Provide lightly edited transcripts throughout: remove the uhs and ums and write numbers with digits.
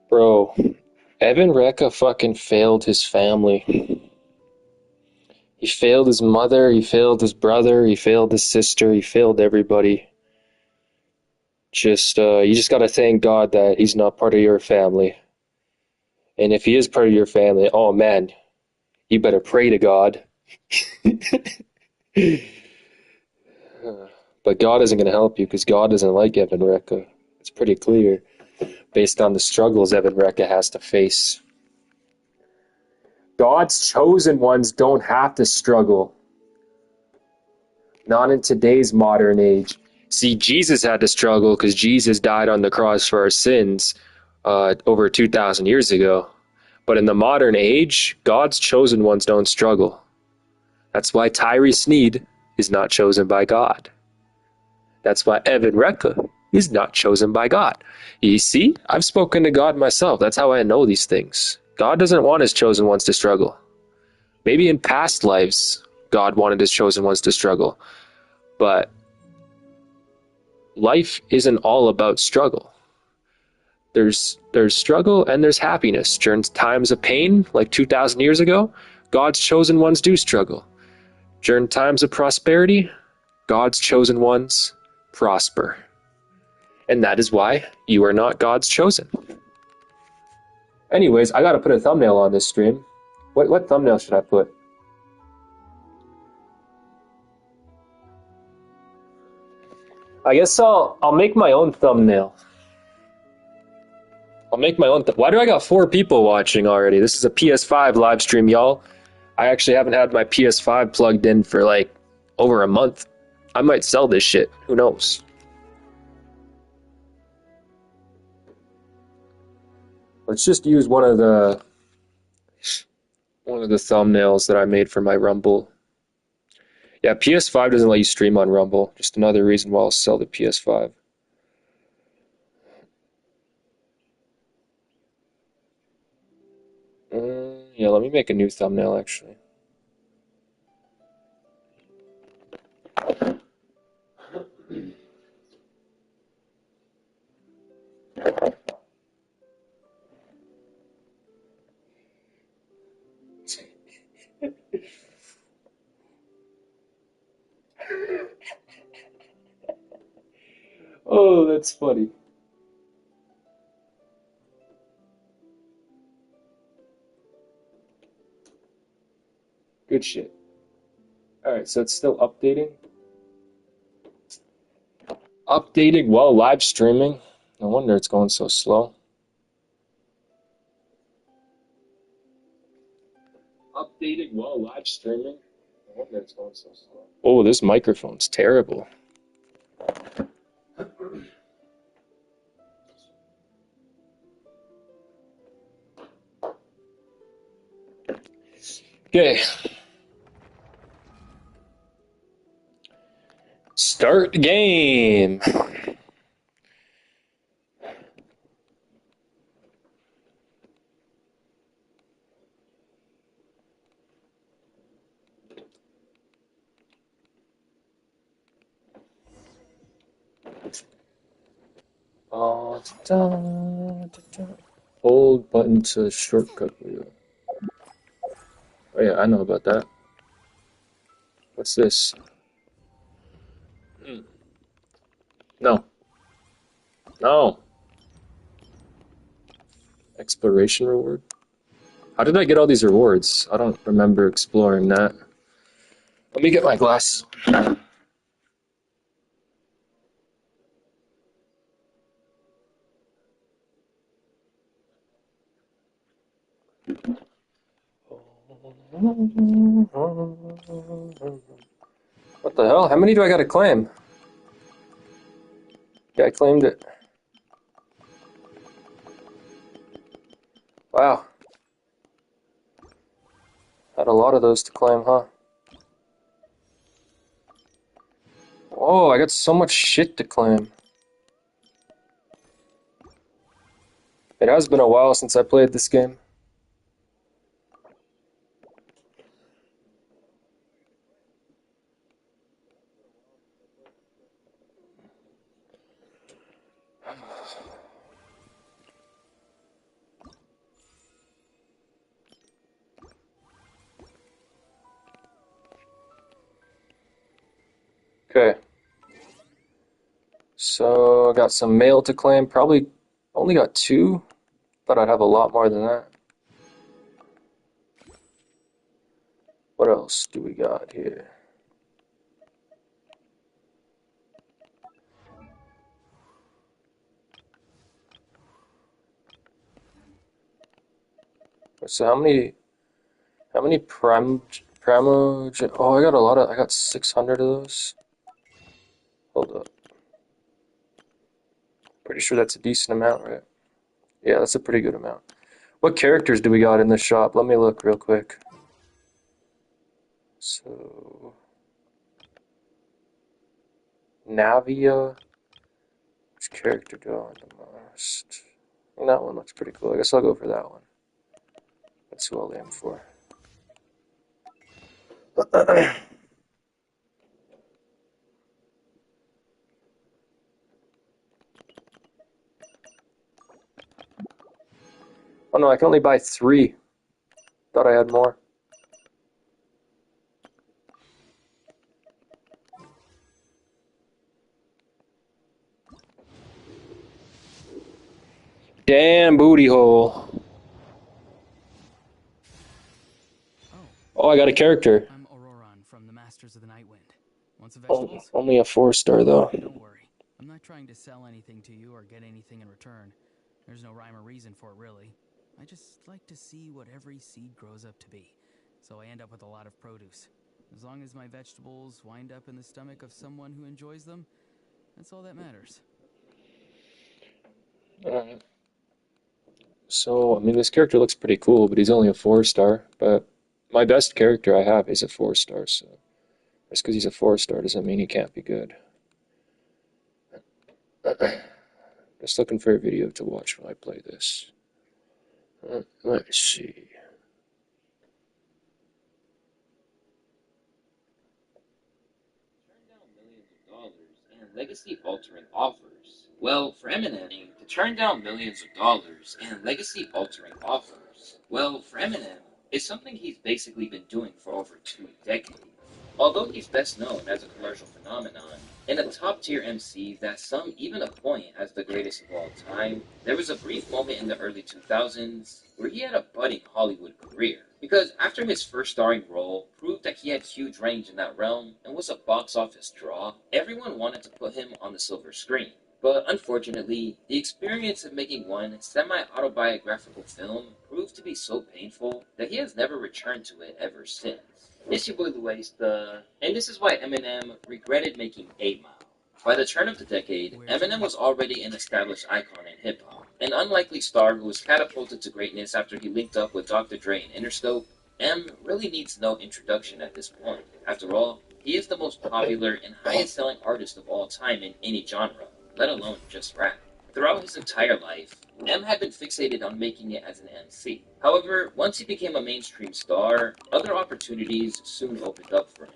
Bro, Evan Recka fucking failed his family. He failed his mother, he failed his brother, he failed his sister, he failed everybody. You just gotta thank God that he's not part of your family. And if he is part of your family, oh man, you better pray to God. But God isn't gonna help you because God doesn't like Evan Recka. It's pretty clear based on the struggles Evan Recka has to face. God's chosen ones don't have to struggle. Not in today's modern age. See, Jesus had to struggle because Jesus died on the cross for our sins over 2,000 years ago. But in the modern age, God's chosen ones don't struggle. That's why Tyree Sneed is not chosen by God. That's why Evan Recka is not chosen by God. You see, I've spoken to God myself. That's how I know these things. God doesn't want his chosen ones to struggle. Maybe in past lives, God wanted his chosen ones to struggle. But life isn't all about struggle. There's struggle and there's happiness. During times of pain, like 2,000 years ago, God's chosen ones do struggle. During times of prosperity, God's chosen ones prosper. And that is why you are not God's chosen. Anyways, I gotta put a thumbnail on this stream. What thumbnail should I put? I guess I'll make my own thumbnail. I'll make my own. Why do I got 4 people watching already? This is a PS5 live stream, y'all. I actually haven't had my PS5 plugged in for like over a month. I might sell this shit. Who knows? Let's just use one of the thumbnails that I made for my Rumble. Yeah, PS5 doesn't let you stream on Rumble. Just another reason why I'll sell the PS5. Yeah, let me make a new thumbnail actually. Oh, that's funny. Good shit. Alright, so it's still updating. Updating while live streaming. No wonder it's going so slow. Updating while live streaming. No wonder it's going so slow. Oh, this microphone's terrible. Okay. Start game. Hold button to shortcut wheel. Oh yeah, I know about that. What's this? No. No. Exploration reward? How did I get all these rewards? I don't remember exploring that. Let me get my glass. What the hell? How many do I gotta claim? Yeah, I claimed it. Wow. Had a lot of those to claim, huh? Oh, I got so much shit to claim. It has been a while since I played this game. Okay, so I got some mail to claim. Probably only got two. Thought I'd have a lot more than that. What else do we got here? So how many oh, I got a lot of, I got 600 of those. Hold up. Pretty sure that's a decent amount, right? Yeah, that's a pretty good amount. What characters do we got in this shop? Let me look real quick. So, Navia. Which character do I want the most? That one looks pretty cool. I guess I'll go for that one. That's who I'll aim for. Oh no, I can only buy three. Thought I had more. Damn booty hole. Oh, Oh, I got a character. I'm Auroron from the Masters of the Nightwind. Want some Oh, vegetables? only a 4-star though. Don't worry. I'm not trying to sell anything to you or get anything in return. There's no rhyme or reason for it, really. I just like to see what every seed grows up to be, so I end up with a lot of produce. As long as my vegetables wind up in the stomach of someone who enjoys them, that's all that matters. Alright. So, I mean, this character looks pretty cool, but he's only a 4-star. But my best character I have is a 4-star, so just because he's a 4-star doesn't mean he can't be good. Just looking for a video to watch while I play this. Let's see. Turn down millions of dollars and legacy-altering offers. Well, for Eminem, to turn down millions of dollars and legacy-altering offers. Well, for Eminem, it's something he's basically been doing for over 2 decades. Although he's best known as a commercial phenomenon and a top-tier MC that some even appoint as the greatest of all time, there was a brief moment in the early 2000s where he had a budding Hollywood career. Because after his first starring role proved that he had huge range in that realm and was a box office draw, everyone wanted to put him on the silver screen. But unfortunately, the experience of making one semi-autobiographical film proved to be so painful that he has never returned to it ever since. It's your boy Luesta, and this is why Eminem regretted making 8 Mile. By the turn of the decade, Eminem was already an established icon in hip hop, an unlikely star who was catapulted to greatness after he linked up with Dr. Dre and Interscope. M really needs no introduction at this point. After all, he is the most popular and highest selling artist of all time in any genre, let alone just rap. Throughout his entire life, M had been fixated on making it as an MC. However, once he became a mainstream star, other opportunities soon opened up for him,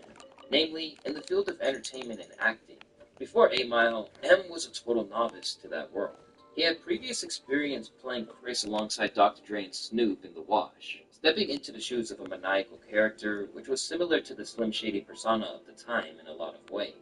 namely in the field of entertainment and acting. Before 8 Mile, M was a total novice to that world. He had previous experience playing Chris alongside Dr. Dre and Snoop in The Wash, stepping into the shoes of a maniacal character which was similar to the Slim Shady persona of the time in a lot of ways.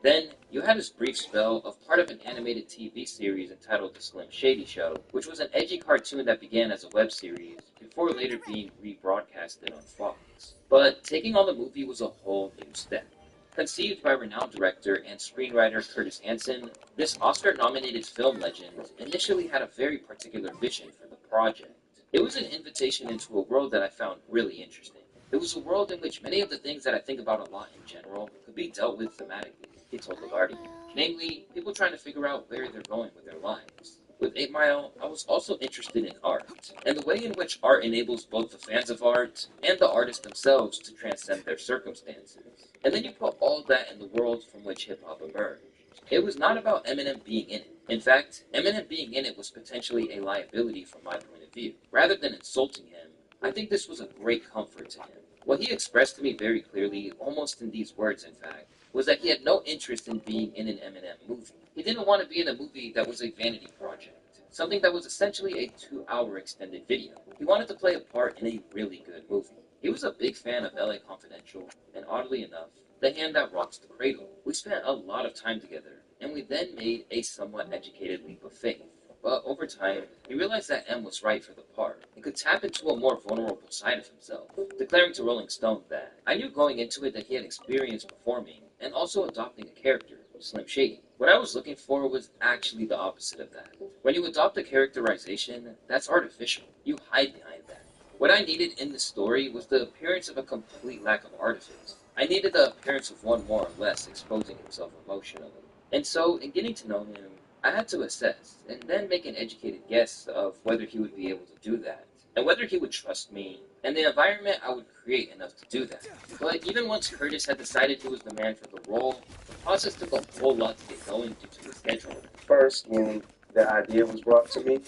Then, you had his brief spell of part of an animated TV series entitled The Slim Shady Show, which was an edgy cartoon that began as a web series before later being rebroadcasted on Fox. But taking on the movie was a whole new step. Conceived by renowned director and screenwriter Curtis Hanson, this Oscar-nominated film legend initially had a very particular vision for the project. It was an invitation into a world that I found really interesting. It was a world in which many of the things that I think about a lot in general could be dealt with thematically, he told The Guardian. Namely, people trying to figure out where they're going with their lives. With 8 Mile, I was also interested in art, and the way in which art enables both the fans of art and the artists themselves to transcend their circumstances. And then you put all that in the world from which hip hop emerged. It was not about Eminem being in it. In fact, Eminem being in it was potentially a liability from my point of view. Rather than insulting him, I think this was a great comfort to him. What he expressed to me very clearly, almost in these words in fact, was that he had no interest in being in an Eminem movie. He didn't want to be in a movie that was a vanity project, something that was essentially a 2-hour extended video. He wanted to play a part in a really good movie. He was a big fan of LA Confidential, and oddly enough, the hand that rocks the cradle. We spent a lot of time together, and we then made a somewhat educated leap of faith. But over time, he realized that M was right for the part and could tap into a more vulnerable side of himself, declaring to Rolling Stone that I knew going into it that he had experience performing and also adopting a character, Slim Shady. What I was looking for was actually the opposite of that. When you adopt a characterization, that's artificial. You hide behind that. What I needed in the story was the appearance of a complete lack of artifice. I needed the appearance of one more or less exposing himself emotionally. And so, in getting to know him, I had to assess and then make an educated guess of whether he would be able to do that, and whether he would trust me, and the environment I would create enough to do that. But even once Curtis had decided he was the man for the role, the process took a whole lot to get going due to the schedule. First, when the idea was brought to me,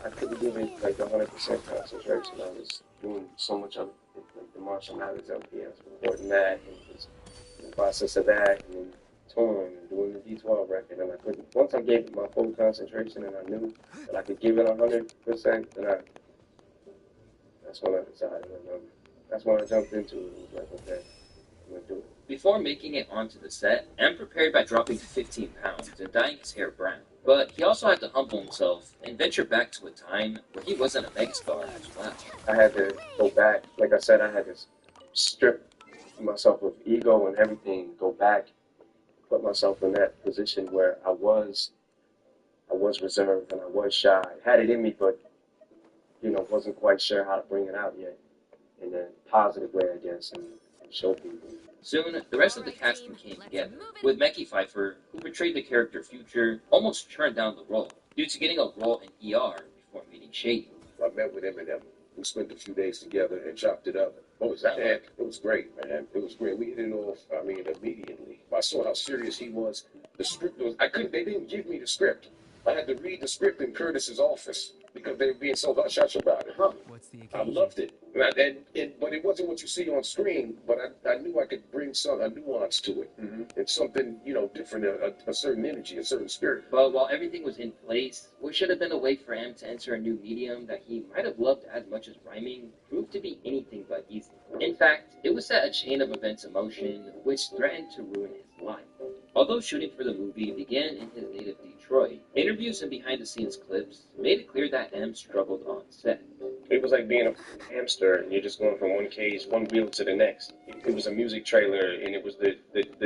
I couldn't give it like 100% concentration. I was doing so much of it, like the martial knowledge of it. I was recording that and just in the process of that and then touring and doing the D12 record. And I couldn't, once I gave it my full concentration and I knew that I could give it 100%, then that's when I decided. And, that's when I jumped into it. It was like, okay, I'm going to do it. Before making it onto the set, M prepared by dropping 15 pounds and dyeing his hair brown. But he also had to humble himself and venture back to a time where he wasn't a megastar as well. I had to go back. Like I said, I had to strip myself of ego and everything, go back, put myself in that position where I was reserved and I was shy. Had it in me, but wasn't quite sure how to bring it out yet in a positive way, I guess, and show people. Soon, the rest of the casting came together, with Mekhi Phifer, who portrayed the character Future, almost turned down the role due to getting a role in ER before meeting Shady. I met with Eminem. We spent a few days together and chopped it up. What was that like? It was great, man. It was great. We hit it off, immediately. I saw how serious he was. The script was, they didn't give me the script. I had to read the script in Curtis's office because they were being so hush-hush about it. What's the I occasion? loved it. But it wasn't what you see on screen, but I knew I could bring a nuance to it. And something, different, a certain energy, a certain spirit. But while everything was in place, what should have been a way for him to enter a new medium that he might have loved as much as rhyming proved to be anything but easy. In fact, it would set a chain of events in motion which threatened to ruin his life. Although shooting for the movie began in his native Detroit, interviews and behind-the-scenes clips made it clear that M struggled on set. It was like being a hamster, and you're just going from one cage, one wheel to the next. It was a music trailer, and it was the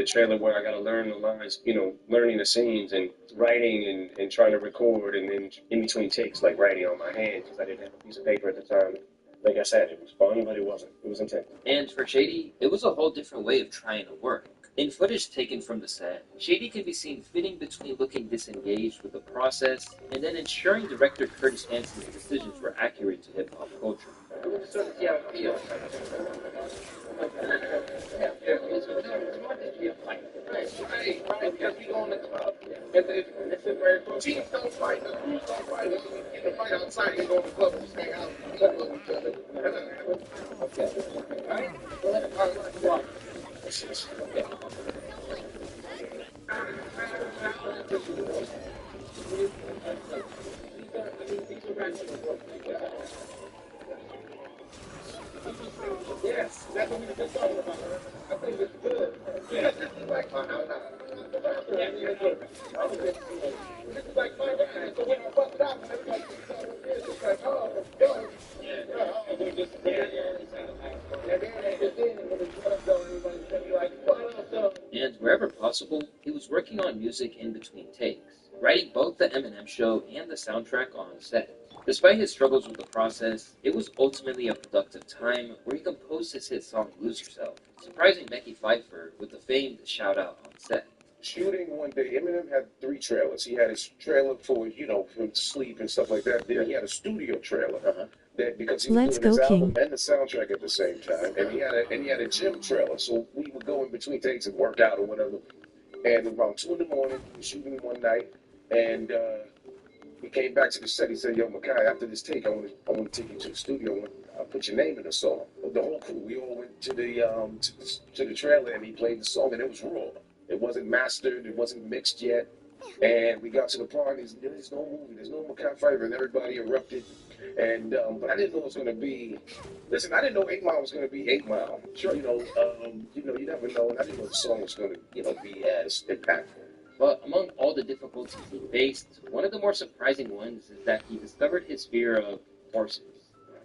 trailer where I got to learn the lines, learning the scenes and writing and trying to record, and then in between takes, like writing on my hand because I didn't have a piece of paper at the time. Like I said, it was fun, but it wasn't. It was intense. And for Shady, it was a whole different way of trying to work. In footage taken from the set, Shady can be seen fitting between looking disengaged with the process and then ensuring director Curtis Hanson's decisions were accurate to hip-hop culture. Teams don't fight, the crews don't fight. In the fight outside, you go to the club and hang out. Love each other. Yes, that's what we've been talking about. I think it's good. Yes, this is like my house. This is like my house. So when I bust it out, everybody thinks it's like, oh, let's go. And wherever possible, he was working on music in between takes, writing both the Eminem show and the soundtrack on set. Despite his struggles with the process, it was ultimately a productive time where he composed his hit song Lose Yourself, surprising Mekhi Phifer with the famed shout-out on set. Shooting one day, Eminem had 3 trailers. He had his trailer for, for sleep and stuff like that. Then he had a studio trailer. That because he was doing his album and the soundtrack at the same time. And he had a gym trailer. So we would go in between takes and work out or whatever. And around 2 in the morning, we were shooting one night, and he came back to the set. He said, "Yo, Makai, after this take, I want to take you to the studio. I'll put your name in the song." The whole crew, we all went to the trailer, and he played the song, and it was raw. It wasn't mastered. It wasn't mixed yet. And we got to the part, there's no movie, there's no more campfire, and everybody erupted. And but I didn't know it was gonna be. Listen, I didn't know 8 Mile was gonna be 8 Mile. Sure. You never know, and I didn't know the song was gonna, be as impactful. But among all the difficulties he faced, one of the more surprising ones is that he discovered his fear of horses.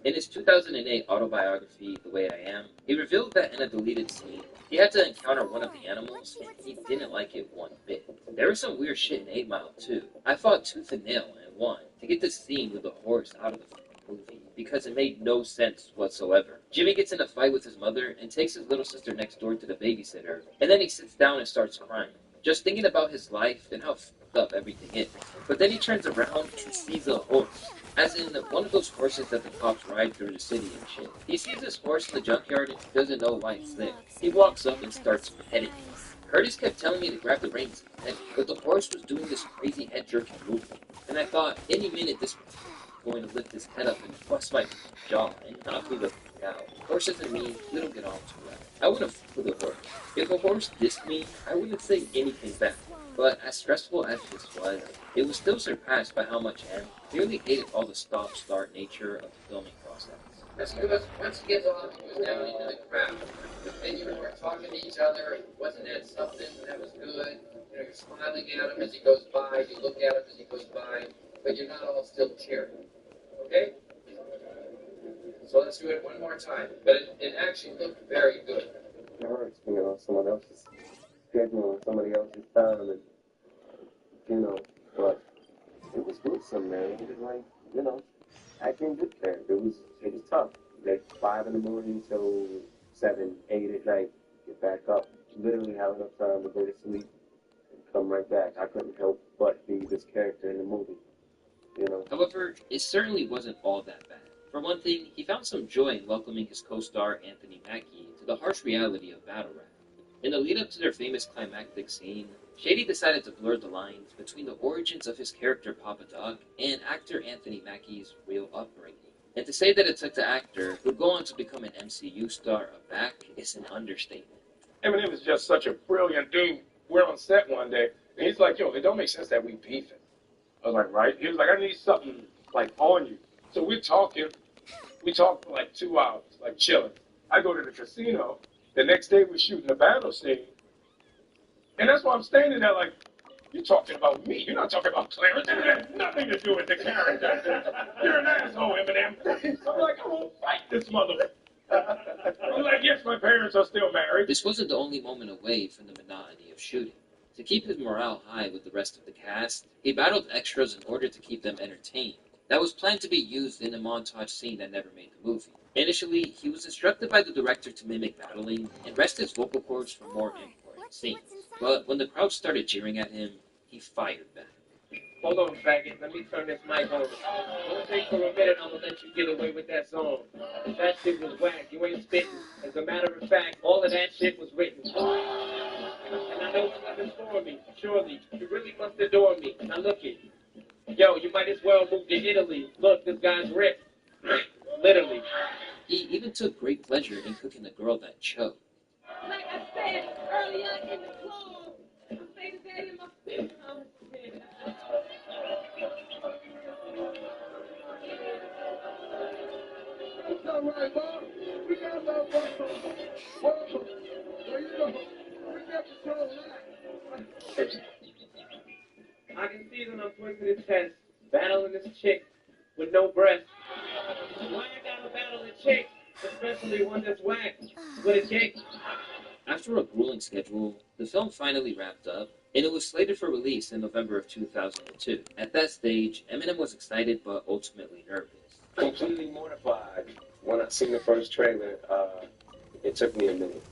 In his 2008 autobiography, The Way I Am, he revealed that in a deleted scene, he had to encounter one of the animals, and he didn't like it one bit. There was some weird shit in 8 Mile, too. I fought tooth and nail and won to get the scene with the horse out of the movie, because it made no sense whatsoever. Jimmy gets in a fight with his mother and takes his little sister next door to the babysitter, and then he sits down and starts crying, just thinking about his life and how fucked up everything is. But then he turns around and sees a horse. As in, one of those horses that the cops ride through the city and shit. He sees this horse in the junkyard and doesn't know why it's there. He walks up and starts petting it. Curtis kept telling me to grab the reins and pet it, but the horse was doing this crazy head-jerking movement. And I thought, any minute this was going to lift his head up and bust my jaw and knock me the fuck out. Horses and me, we don't get on too well. I wouldn't fuck with a horse. If a horse dissed me, I wouldn't say anything back. But as stressful as this was, it was still surpassed by how much Em clearly hated all the stop-start nature of the filming process. That's because once you get off, he was down into the crowd. And you were talking to each other, wasn't that something that was good? You're smiling at him as he goes by, you look at him as he goes by, but you're not all still cheering. Okay? So let's do it one more time. But it actually looked very good. It hurts, someone else's schedule and somebody else's time, and but it was gruesome, man. It was like, I can't get there. It was tough. Like 5 in the morning till 7, 8 at night, get back up. Literally have enough time to go to sleep and come right back. I couldn't help but be this character in the movie, However, it certainly wasn't all that bad. For one thing, he found some joy in welcoming his co-star Anthony Mackie to the harsh reality of battle rap. In the lead-up to their famous climactic scene, Shady decided to blur the lines between the origins of his character Papa Doc and actor Anthony Mackie's real upbringing. And to say that it took the actor, who'd go on to become an MCU star, aback is an understatement. Eminem is just such a brilliant dude. We're on set one day, and he's like, yo, it don't make sense that we beefing. I was like, right? He was like, I need something, like, on you. So we're talking. We talked for, like, 2 hours, like, chilling. I go to the casino. The next day, we're shooting a battle scene. And that's why I'm standing there like, you're talking about me. You're not talking about Clarence. It has nothing to do with the character. You're an asshole, Eminem. I'm like, I won't fight this motherfucker. I'm like, yes, my parents are still married. This wasn't the only moment away from the monotony of shooting. To keep his morale high with the rest of the cast, he battled extras in order to keep them entertained. That was planned to be used in a montage scene that never made the movie. Initially, he was instructed by the director to mimic battling and rest his vocal cords for more important scenes. But when the crowd started cheering at him, he fired back. Hold on, faggot. Let me turn this mic on. Don't think for a minute I'm gonna let you get away with that song. That shit was whack. You ain't spitting. As a matter of fact, all of that shit was written. And I know you adore me. Surely. You really must adore me. Now look it. Yo, you might as well move to Italy. Look, this guy's ripped. Literally. He even took great pleasure in cooking the girl that choked. Like I said earlier in the club, I'm saying that in my face. That's all right, Bob. We got love, Bob. Whoa. There you go. We got the show live. I can see when I'm put to the test, battling this chick with no breath. Why I gotta battle a chick, especially one that's whack, with a dick? After a grueling schedule, the film finally wrapped up, and it was slated for release in November of 2002. At that stage, Eminem was excited but ultimately nervous. Completely mortified. When I seen the first trailer, it took me a minute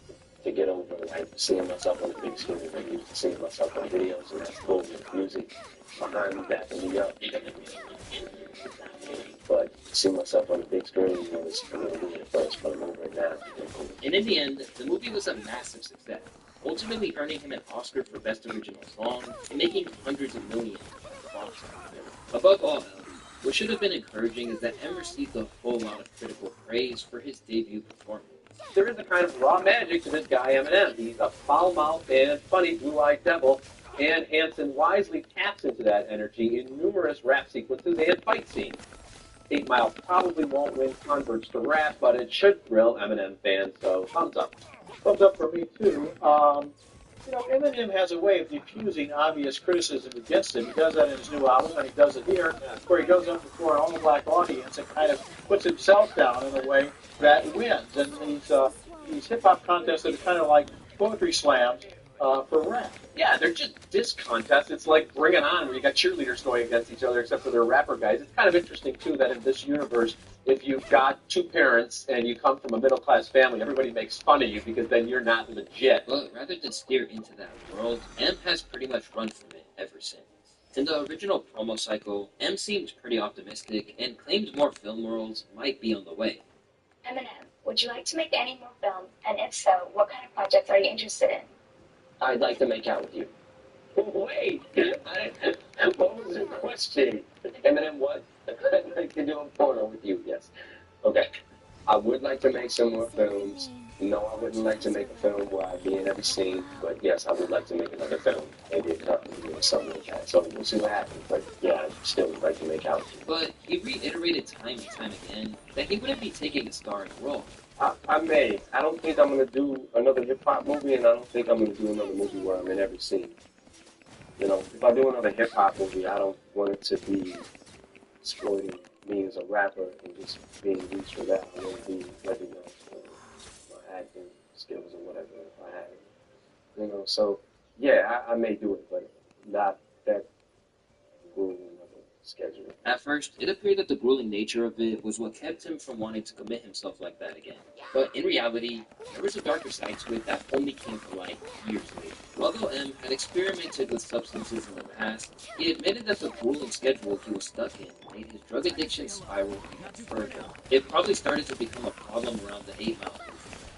to get over, like, seeing myself on the big screen. I'm used to seeing myself on videos, and that's cool with music behind me backing me up. But seeing myself on the big screen was a little weird at first, but I'm over it now. And in the end, the movie was a massive success, ultimately earning him an Oscar for Best Original Song and making hundreds of millions at the box office. Above all else, what should have been encouraging is that M received a whole lot of critical praise for his debut performance. There is a kind of raw magic to this guy, Eminem. He's a foul-mouthed and funny blue-eyed devil, And Hansen wisely taps into that energy in numerous rap sequences and fight scenes. 8 Mile probably won't win converts to rap, but it should thrill Eminem fans, so thumbs up. Thumbs up for me too. Eminem has a way of diffusing obvious criticism against him. He does that in his new album, and he does it here, where he goes up before an all-black audience and kind of puts himself down in a way that wins. And these hip-hop contests that are kind of like poetry slams for rap. Yeah, they're just diss contests. It's like Bring It On, where you got cheerleaders going against each other, except for they're rapper guys. It's kind of interesting, too, that in this universe, if you've got two parents and you come from a middle-class family, everybody makes fun of you because then you're not legit. But rather than steer into that world, M has pretty much run from it ever since. In the original promo cycle, M seemed pretty optimistic and claimed more film roles might be on the way. Eminem, would you like to make any more films? And if so, what kind of projects are you interested in? I'd like to make out with you. Wait, what was the question? Eminem, what? I'd like to do a porno with you, yes. Okay. I would like to make some more films. No, I wouldn't like to make a film where I'd be in every scene, but yes, I would like to make another film, maybe a couple or something like that. So we'll see what happens, but yeah, I still would like to make out with you. But he reiterated time and time again that he wouldn't be taking a starring role. I may. I don't think I'm going to do another hip-hop movie, and I don't think I'm going to do another movie where I'm in every scene. You know, if I do another hip-hop movie, I don't want it to be exploiting me as a rapper and just being used for that. I want to be recognized for my acting skills or whatever if I have it. You know, so, yeah, I may do it, but not that grueling of a schedule. At first, it appeared that the grueling nature of it was what kept him from wanting to commit himself like that again. But in reality, there was a darker side to it that only came to light years later. Although M had experimented with substances in the past, he admitted that the grueling schedule he was stuck in made his drug addiction spiral even further. It probably started to become a problem around the 8 Mile movie.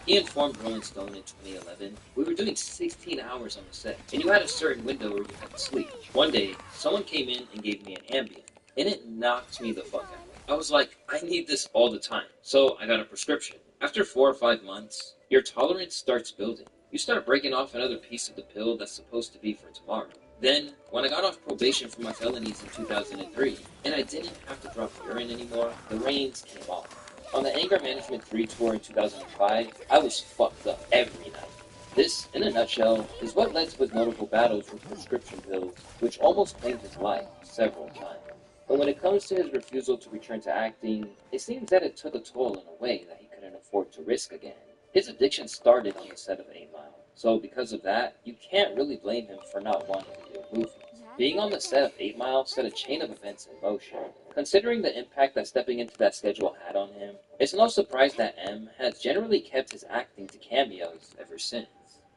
He informed Rolling Stone in 2011, "We were doing 16 hours on the set, and you had a certain window where you had to sleep. One day, someone came in and gave me an Ambien, and it knocked me the fuck out. I was like, I need this all the time, so I got a prescription. After 4 or 5 months, your tolerance starts building. You start breaking off another piece of the pill that's supposed to be for tomorrow. Then, when I got off probation for my felonies in 2003, and I didn't have to drop urine anymore, the reins came off. On the Anger Management 3 tour in 2005, I was fucked up every night. This, in a nutshell, is what led to his notable battles with prescription pills, which almost claimed his life several times. But when it comes to his refusal to return to acting, it seems that it took a toll in a way that he couldn't afford to risk again. His addiction started on the set of 8 Mile, so because of that, you can't really blame him for not wanting to do movies. Being on the set of 8 Mile set a chain of events in motion. Considering the impact that stepping into that schedule had on him, it's no surprise that M has generally kept his acting to cameos ever since.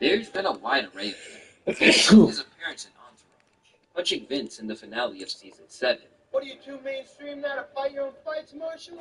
There's been a wide array of them. His appearance in Entourage, punching Vince in the finale of season 7. What are you too mainstream now to fight your own fights, Marshall?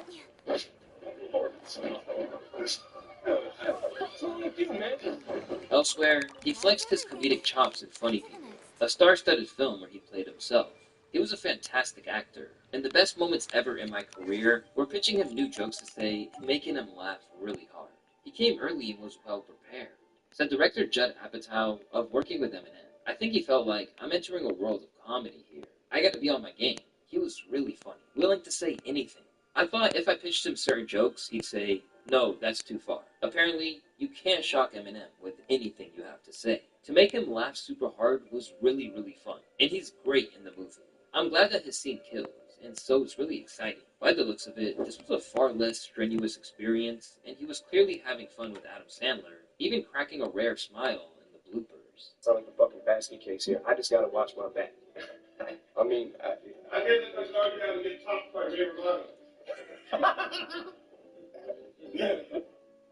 Elsewhere, he flexed his comedic chops in Funny People, a star-studded film where he played himself. He was a fantastic actor, and the best moments ever in my career were pitching him new jokes to say and making him laugh really hard. He came early and was well prepared. Said director Judd Apatow of working with Eminem, "I think he felt like, I'm entering a world of comedy here. I got to be on my game." He was really funny, willing to say anything. I thought if I pitched him certain jokes, he'd say, "No, that's too far." Apparently, you can't shock Eminem with anything you have to say. To make him laugh super hard was really, really fun, and he's great in the movie. I'm glad that his scene kills, and so it's really exciting. By the looks of it, this was a far less strenuous experience, and he was clearly having fun with Adam Sandler, even cracking a rare smile in the bloopers. It's not like a fucking basket case here. I just gotta watch my back. I mean, I hear that those guys got to get topped by Ray Romano.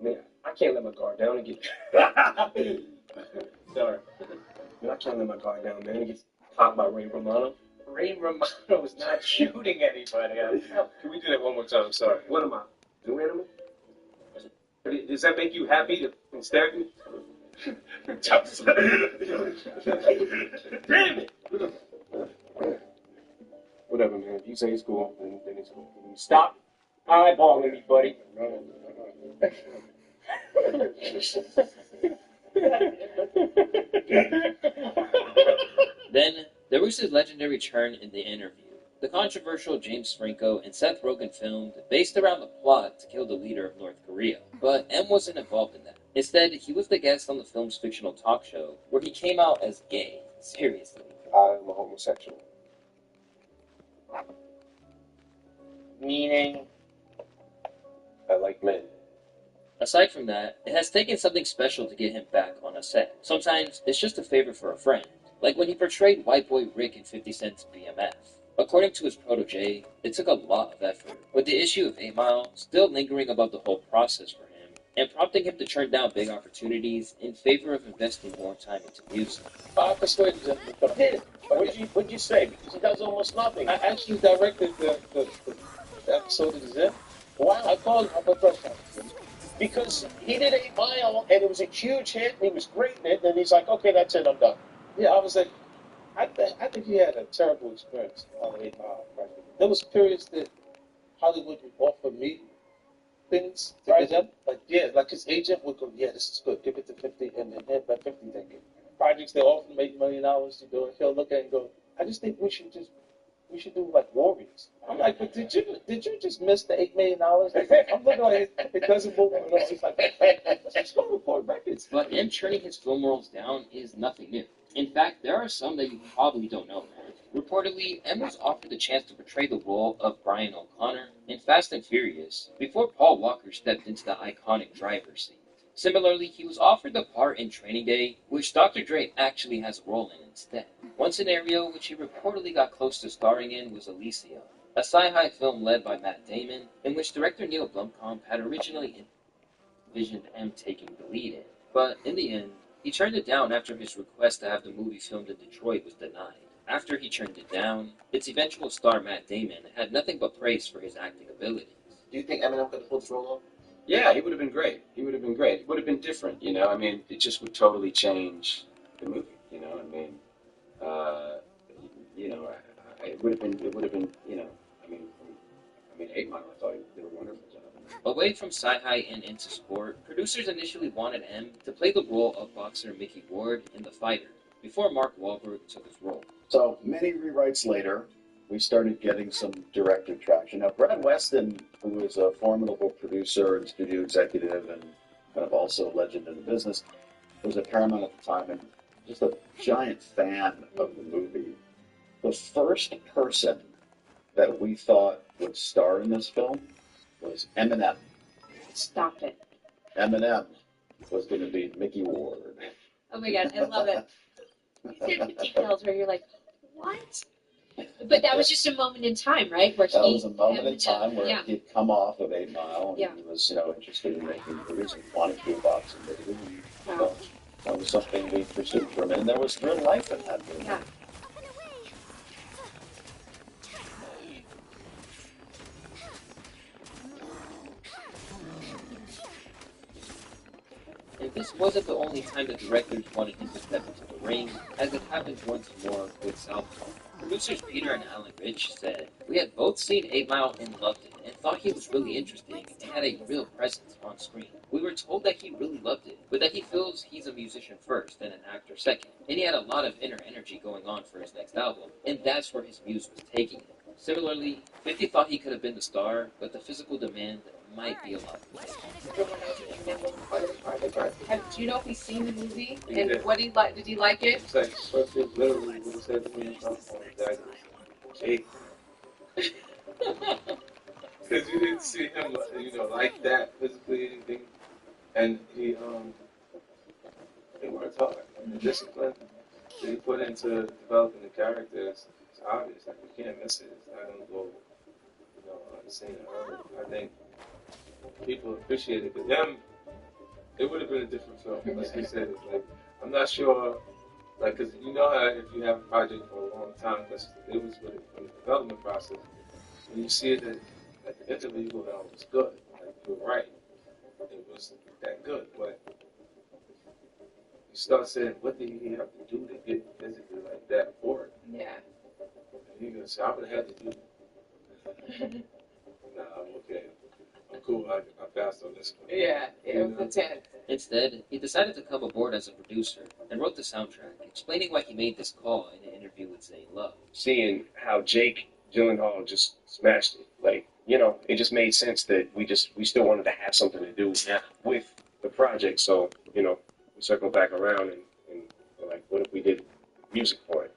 Man, I can't let my guard down and get. Sorry. Man, I can't let my guard down, man, and get popped by Ray Romano. Ray Romano was not shooting anybody. Can we do that one more time? Sorry. What am I? New animal? Does that make you happy to stare at me? Damn it! Whatever, man. If you say it's cool, then it's cool. Stop eyeballing me, buddy. Then, there was his legendary turn in The Interview, the controversial James Franco and Seth Rogen film based around the plot to kill the leader of North Korea. But M wasn't involved in that. Instead, he was the guest on the film's fictional talk show, where he came out as gay. Seriously. I'm a homosexual. Meaning, I like men. Aside from that, it has taken something special to get him back on a set. Sometimes, it's just a favor for a friend, like when he portrayed white boy Rick in 50 Cent's BMF. According to his protege, it took a lot of effort, with the issue of 8 Mile still lingering about the whole process for him, and prompting him to turn down big opportunities in favor of investing more time into music. I persuaded him to come. did. What'd you say? Because he does almost nothing. I actually directed the episode of the Zip. Wow. I called him up at press conference. Because he did 8 Mile, and it was a huge hit, and he was great in it, and he's like, okay, that's it, I'm done. Yeah, I was like, I think he had a terrible experience on 8 Mile. Right? There was periods that Hollywood would offer me things to Right. get them. Like, yeah, like his agent would go, yeah, this is good, give it to 50, and then hit that 50 thing. Projects they offer him $8 million to do it. He'll look at it and go, I just think we should do like Warriors. I'm like, but did you just miss the $8 million? I'm looking like it doesn't move. He's like, let's go record records. But M turning his film roles down is nothing new. In fact, there are some that you probably don't know. Reportedly, M was offered the chance to portray the role of Brian O'Connor in Fast and Furious before Paul Walker stepped into the iconic driver's seat. Similarly, he was offered the part in Training Day, which Dr. Dre actually has a role in instead. One scenario which he reportedly got close to starring in was Elysium, a sci-fi film led by Matt Damon, in which director Neil Blomkamp had originally envisioned M taking the lead in. But in the end, he turned it down after his request to have the movie filmed in Detroit was denied. After he turned it down, its eventual star Matt Damon had nothing but praise for his acting abilities. Do you think Eminem could have pulled this role off? Yeah, he would have been great. He would have been great. It would have been different, you know. I mean, it just would totally change the movie, you know. I mean, you know, it would have been, you know. I mean, 8 Mile. I thought they were wonderful. Away from sci-fi and into sport, producers initially wanted M to play the role of boxer Mickey Ward in The Fighter, before Mark Wahlberg took his role. So many rewrites later, we started getting some director traction. Now, Brad Weston, who was a formidable producer and studio executive and kind of also a legend in the business, was at Paramount at the time and just a giant fan of the movie. The first person that we thought would star in this film was Eminem. Stop it. Eminem was going to be Mickey Ward. Oh my god, I love it. These are the details where you're like, what? But that was just a moment in time, right? Where That was a moment in time where yeah. he'd come off of 8 Mile and Yeah. he was, you know, interested in making movies and wanted to do a boxing movie. And, you Wow. know, that was something we pursued for him. And there was real life in that movie. Yeah. And this wasn't the only time the directors wanted him to step into the ring, as it happened once more with Southpaw. Producers Peter and Alan Rich said, "We had both seen 8 Mile and loved it, and thought he was really interesting and had a real presence on screen. We were told that he really loved it, but that he feels he's a musician first and an actor second, and he had a lot of inner energy going on for his next album, and that's where his muse was taking him." Similarly, 50 thought he could have been the star, but the physical demand might be a lot. Everyone knows that Eminem was part of the project. Do you know if he's seen the movie He and did. what he liked? Did he like it? It's like, first thing, literally, what he said to me on that Jake. Because you didn't see him, you know, like that physically, anything. And he worked hard. And the discipline that he put into developing the characters is obvious. Like, you can't miss it. It's not going to go, you know, unseen or heard. I think people appreciate it. But them, it would have been a different film. Let's just say it. Like, I'm not sure, like, because you know how if you have a project for a long time, because it was with the development process, when you see it at the end of it, you go, oh, it was good. Like, you were right. It wasn't that good. But you start saying, what did he have to do to get physically like that for it? Yeah. And you're going to say, I would have had to do nah, I'm okay. I'm cool. I passed on this one. Yeah, it was a 10. Instead, he decided to come aboard as a producer and wrote the soundtrack, explaining why he made this call in an interview. feel its same love. Seeing how Jake Gyllenhaal just smashed it, like, you know, it just made sense that we still wanted to have something to do with the project. So, you know, we circled back around and we're like, what if we did music for it?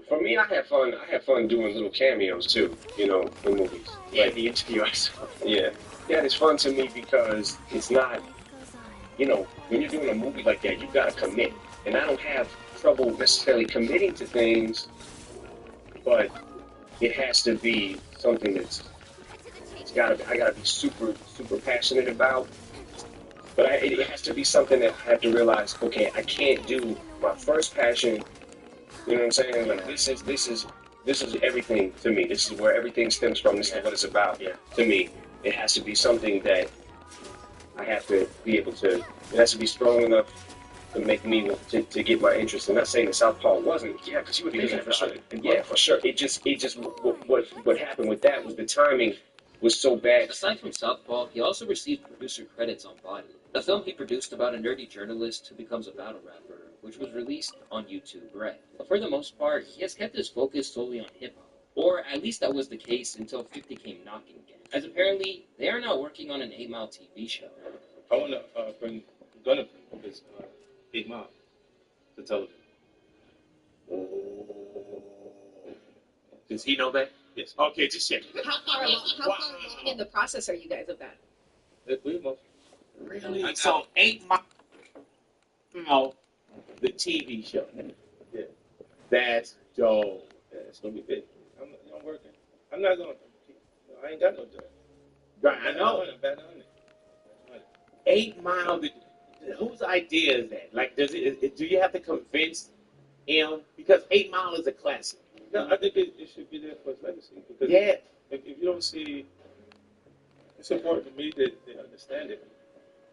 For me, I had fun. I had fun doing little cameos too, you know, in movies. Yeah, Like the interview I saw. yeah, it's fun to me because it's not, you know, when you're doing a movie like that, you gotta commit, and I don't have trouble necessarily committing to things, but it has to be something I gotta be super passionate about. But it has to be something that I have to realize, okay, I can't do my first passion. You know what I'm saying? Like this is everything to me. This is where everything stems from. This is what it's about. Yeah. To me, it has to be something that I have to be able to. It has to be strong enough to make me to get my interest. I'm not saying that Southpaw wasn't. Yeah, because you were thinking for about sure. it. Yeah, for sure. It just what happened with that was the timing was so bad. Aside from Southpaw, he also received producer credits on Body, a film he produced about a nerdy journalist who becomes a battle rapper, which was released on YouTube Red. But for the most part, he has kept his focus solely on hip-hop. Or at least that was the case until 50 came knocking again, as apparently they are now working on an 8 Mile TV show. I want to bring Gunner this 8 Mile to television. Does he know that? Yes. Okay, just check. How far along in the process are you guys of that? Really? So 8 Mile, the TV show. Yeah. That's dope. Yeah, it's gonna be big. I'm working. I'm not gonna. I ain't got no job. Right, I know. I'm betting on it. 8 Mile, whose idea is that? Like, do you have to convince him? Because 8 Mile is a classic. No, I think it should be there for its legacy. Because Yeah. if you don't see, it's important to me that they understand it.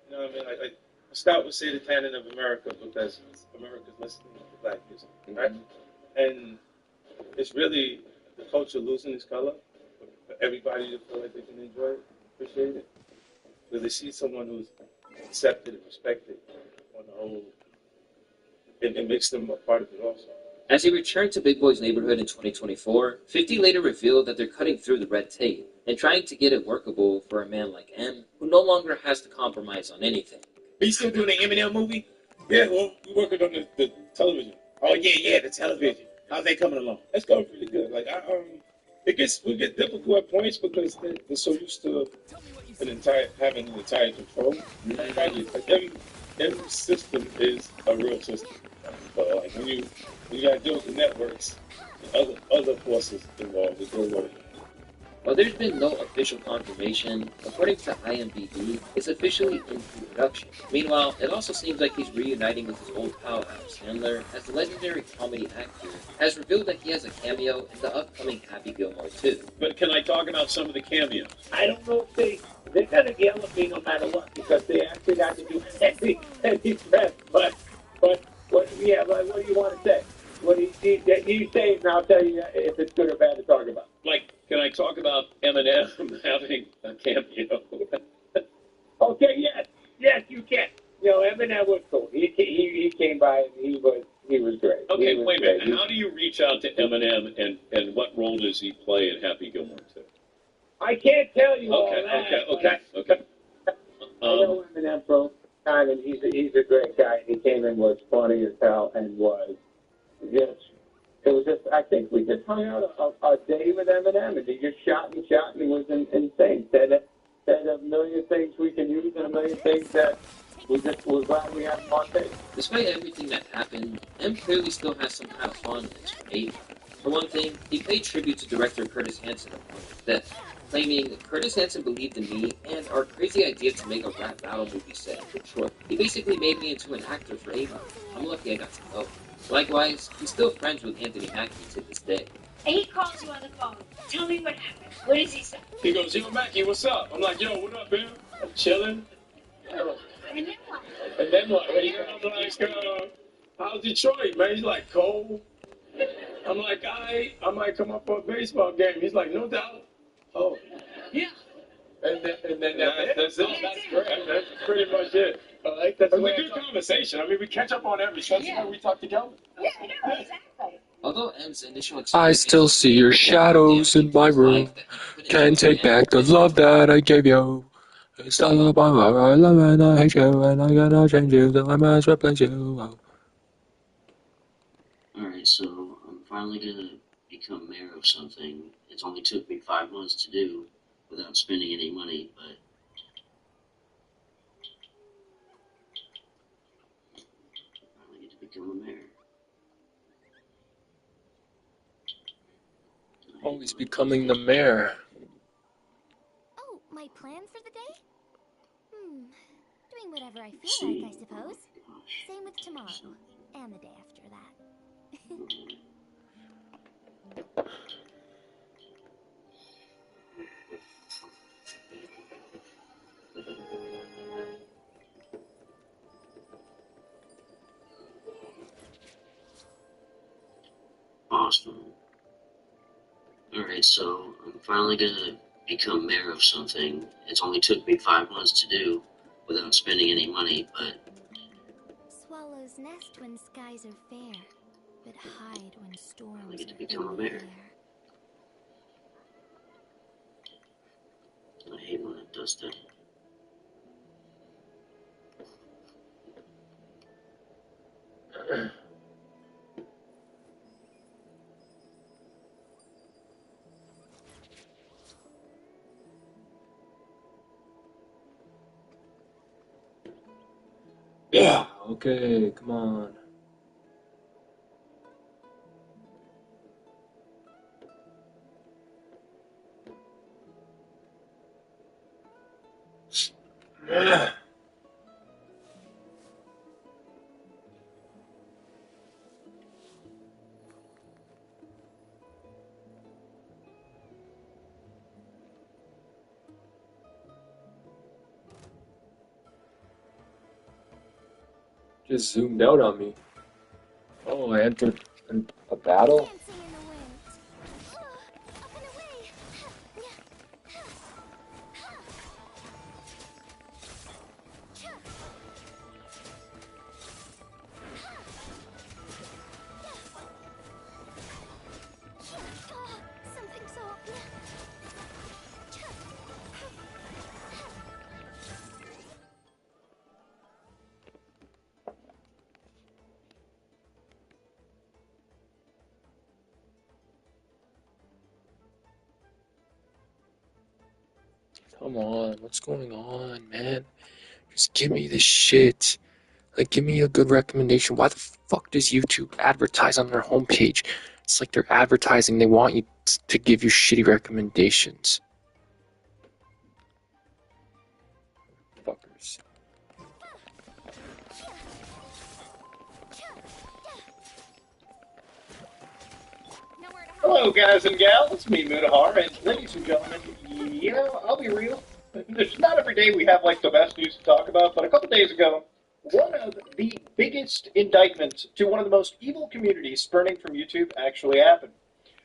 You know what I mean? Like Scott would say the canon of America because America's listening to black music, right? And it's really the culture losing its color for everybody to feel like they can enjoy it, appreciate it. Because they see someone who's accepted and respected on the whole, it makes them a part of it also. As he returned to Big Boy's neighborhood in 2024, 50 later revealed that they're cutting through the red tape and trying to get it workable for a man like M, who no longer has to compromise on anything. Are you still doing the Eminem movie? Yeah, well, we're working on the television. Oh, yeah, the television. How's that coming along? That's going pretty good. Like, we get difficult at points because they're so used to having an entire control. Like every system is a real system. But like when you gotta deal with the networks, the other forces involved, it's real work. While there's been no official confirmation, according to IMDb, it's officially in production. Meanwhile, it also seems like he's reuniting with his old pal Adam Sandler, as the legendary comedy actor has revealed that he has a cameo in the upcoming Happy Gilmore 2. But can I talk about some of the cameos? I don't know if they're gonna yell at me no matter what because they actually got to do heavy press. But what do you want to say? What do you say, and I'll tell you if it's good or bad to talk about. Like, can I talk about Eminem having a cameo? Okay, yes, you can. You know, Eminem was cool. He came by and he was great. Okay, wait a minute. And how do you reach out to Eminem and what role does he play in Happy Gilmore 2? I can't tell you all that. Okay. I know Eminem from time, and he's a great guy. He came in, was funny as hell, and was I think we just hung out a day with Eminem, and he just shot, and he was insane. Said a million things we can use, and a million things that we're glad we have him on tape. Despite everything that happened, M clearly still has some kind of fun in his creation. For one thing, he paid tribute to director Curtis Hanson upon his death, claiming Curtis Hanson believed in me and our crazy idea to make a rap battle movie set in Detroit. He basically made me into an actor for 8 Mile. I'm lucky I got to know him. Likewise, he's still friends with Anthony Mackie to this day. And he calls you on the phone. Tell me what happened. What does he say? He goes, yo, Mackie, what's up? I'm like, yo, what up, man? I'm chilling. And then what? And then what? I'm like, how's Detroit, man? He's like, cold. I'm like, I might come up for a baseball game. He's like, no doubt. Oh. Yeah. And then that's it. That's great. That's pretty much it. That's a good conversation. I mean, we catch up on everything. That's why we talk together. Yeah, exactly. Although M's initial I still see your shadows in my room. Can't take back the love that I gave you. It's all about how I love and I hate you, and I cannot change you, so I must replace you. Alright, so I'm finally gonna become mayor of something. It's only took me 5 months to do without spending any money, but I finally get to become a mayor. Always becoming the mayor. Oh, my plan for the day? Doing whatever I feel like, I suppose. Same with tomorrow, and the day after that. Awesome. Alright, so I'm finally gonna become mayor of something. It's only took me 5 months to do without spending any money, but Swallows nest when skies are fair, but hide when storms I get to are become a in the mayor. air. I hate when it does that. Yeah. Okay, come on. Just zoomed out on me. Oh, I entered a battle? Dancing in the wind. Up and away. Something so... Come on, what's going on, man? Just give me this shit. Like, give me a good recommendation. Why the fuck does YouTube advertise on their homepage? It's like they're advertising. They want you to give you shitty recommendations. Fuckers. Hello, guys and gals. It's me, Mudahar, and ladies and gentlemen, you know, I'll be real. It's not every day we have, like, the best news to talk about, but a couple days ago, one of the biggest indictments to one of the most evil communities spurning from YouTube actually happened.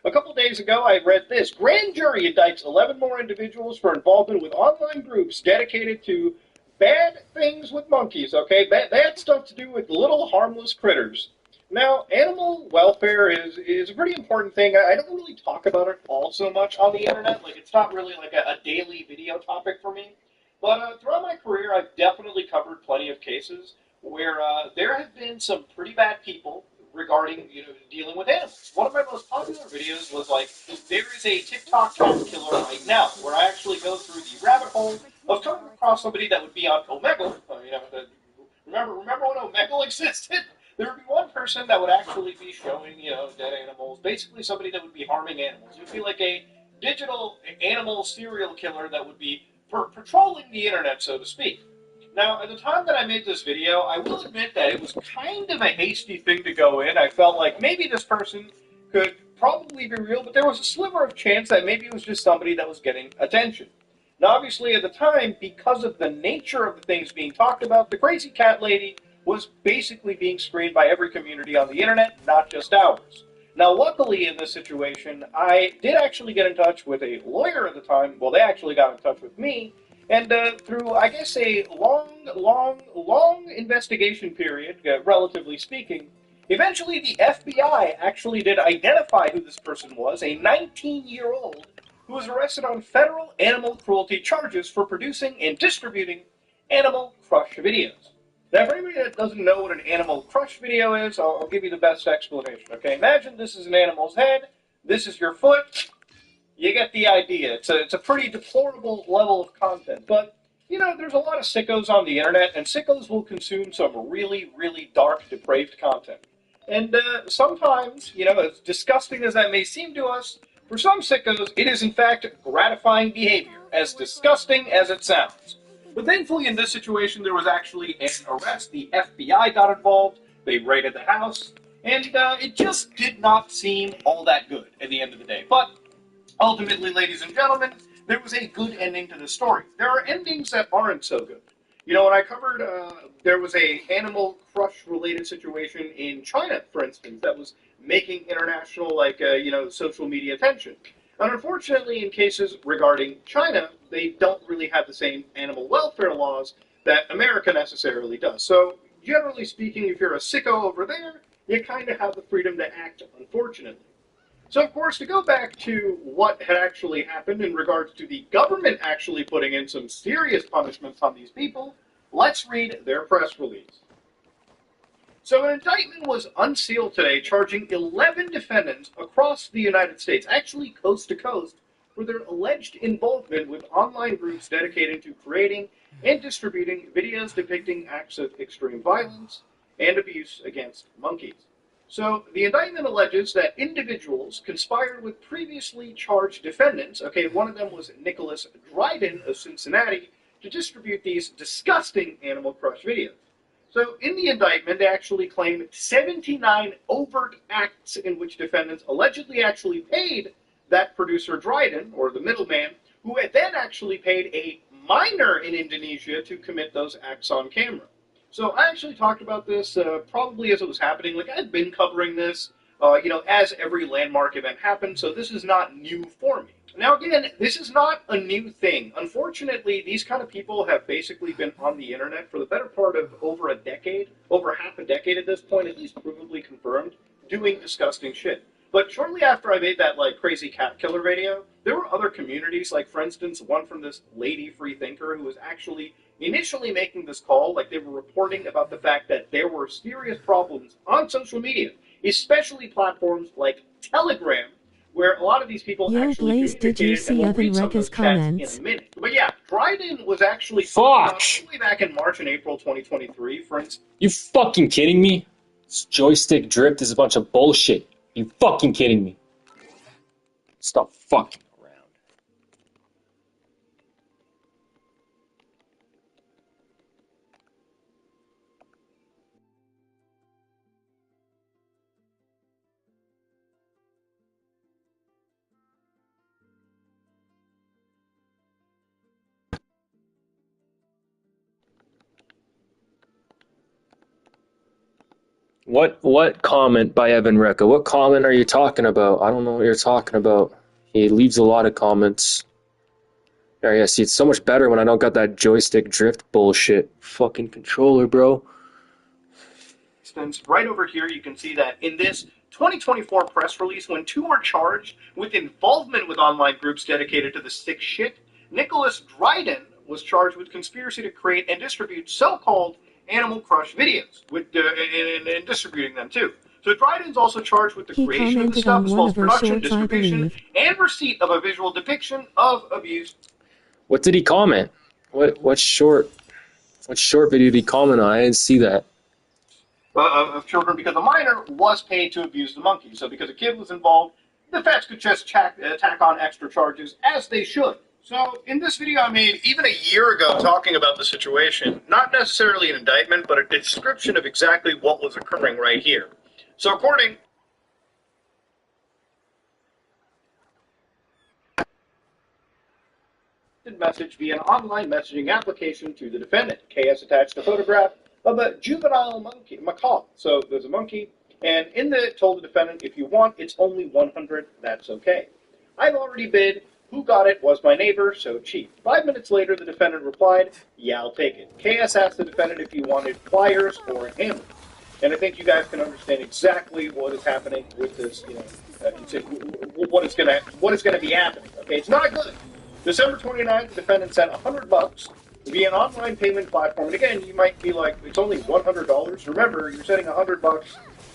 A couple days ago, I read this. Grand jury indicts 11 more individuals for involvement with online groups dedicated to bad things with monkeys, okay? Bad stuff to do with little harmless critters. Now, animal welfare is a pretty important thing. I don't really talk about it all so much on the internet. Like, it's not really like a daily video topic for me. But throughout my career, I've definitely covered plenty of cases where there have been some pretty bad people regarding, dealing with animals. One of my most popular videos was like, there is a TikTok cat killer right now, where I actually go through the rabbit hole of coming across somebody that would be on Omegle. Remember when Omegle existed? There would be one person that would actually be showing, dead animals. Basically, somebody that would be harming animals. It would be like a digital animal serial killer that would be patrolling the internet, so to speak. Now, at the time that I made this video, I will admit that it was kind of a hasty thing to go in. I felt like maybe this person could probably be real, but there was a sliver of chance that maybe it was just somebody that was getting attention. Now, obviously, at the time, because of the nature of the things being talked about, the crazy cat lady was basically being screened by every community on the internet, not just ours. Now, luckily in this situation, I did actually get in touch with a lawyer at the time. Well, they actually got in touch with me, and through, I guess, a long investigation period, relatively speaking, Eventually, the FBI actually did identify who this person was, a 19-year-old who was arrested on federal animal cruelty charges for producing and distributing animal crush videos. Now, for anybody that doesn't know what an animal crush video is, I'll give you the best explanation, okay? Imagine this is an animal's head, this is your foot, you get the idea. It's a pretty deplorable level of content, but you know, there's a lot of sickos on the internet, and sickos will consume some really, really dark, depraved content. And sometimes, you know, as disgusting as that may seem to us, for some sickos, it is in fact gratifying behavior, as disgusting as it sounds. But thankfully, in this situation, there was actually an arrest. The FBI got involved, they raided the house, and it just did not seem all that good at the end of the day. But ultimately, ladies and gentlemen, there was a good ending to the story. There are endings that aren't so good. You know, when I covered, there was a animal crush related situation in China, for instance, that was making international, you know, social media attention. And unfortunately, in cases regarding China, they don't really have the same animal welfare laws that America necessarily does. So, generally speaking, if you're a sicko over there, you kind of have the freedom to act, unfortunately. So, of course, to go back to what had actually happened in regards to the government actually putting in some serious punishments on these people, let's read their press release. So, an indictment was unsealed today charging 11 defendants across the United States, actually coast to coast, for their alleged involvement with online groups dedicated to creating and distributing videos depicting acts of extreme violence and abuse against monkeys. So, the indictment alleges that individuals conspired with previously charged defendants, okay, one of them was Nicholas Dryden of Cincinnati, to distribute these disgusting Animal Crush videos. So, in the indictment, they actually claim 79 overt acts in which defendants allegedly actually paid that producer Dryden, or the middleman, who had then actually paid a minor in Indonesia to commit those acts on camera. So I actually talked about this probably as it was happening. Like, I've been covering this, you know, as every landmark event happened, so this is not new for me. Now, again, this is not a new thing. Unfortunately, these kind of people have basically been on the internet for the better part of over a decade, over half a decade at this point, at least provably confirmed, doing disgusting shit. But shortly after I made that, like, crazy cat killer video, there were other communities, like, for instance, one from this lady free thinker who was actually initially making this call, like they were reporting about the fact that there were serious problems on social media, especially platforms like Telegram, where a lot of these people Yo, actually Blaze, did you see Evan Recka's comments? in a minute. But yeah, Dryden was actually Fuck! way back in March and April 2023, for instance. You fucking kidding me? This joystick drift is a bunch of bullshit. You fucking kidding me? Stop fucking. What comment by Evan Recka? What comment are you talking about? I don't know what you're talking about. He leaves a lot of comments. Yeah, see, it's so much better when I don't got that joystick drift bullshit. Fucking controller, bro. Right over here, you can see that in this 2024 press release, when two are charged with involvement with online groups dedicated to the sick shit, Nicholas Dryden was charged with conspiracy to create and distribute so-called Animal Crush videos, and distributing them too. So Dryden's also charged with the creation of the stuff, as well as production, distribution, and receipt of a visual depiction of abuse. What did he comment? What short video did he comment on? I didn't see that. Of children, because a minor was paid to abuse the monkey. So because a kid was involved, the feds could just tack on extra charges, as they should. So in this video I made even a year ago talking about the situation, not necessarily an indictment, but a description of exactly what was occurring right here. So according message via an online messaging application to the defendant. KS attached a photograph of a juvenile macaw. So there's a monkey, and in the told the defendant, if you want, it's only 100, that's okay. I've already bid. Who got it was my neighbor, so cheap. 5 minutes later, the defendant replied, yeah, I'll take it. KS asked the defendant if he wanted pliers or a hammer. And I think you guys can understand exactly what is happening with this, what is gonna be happening. Okay, it's not good. December 29th, the defendant sent $100 via an online payment platform. And again, you might be like, it's only $100. Remember, you're sending $100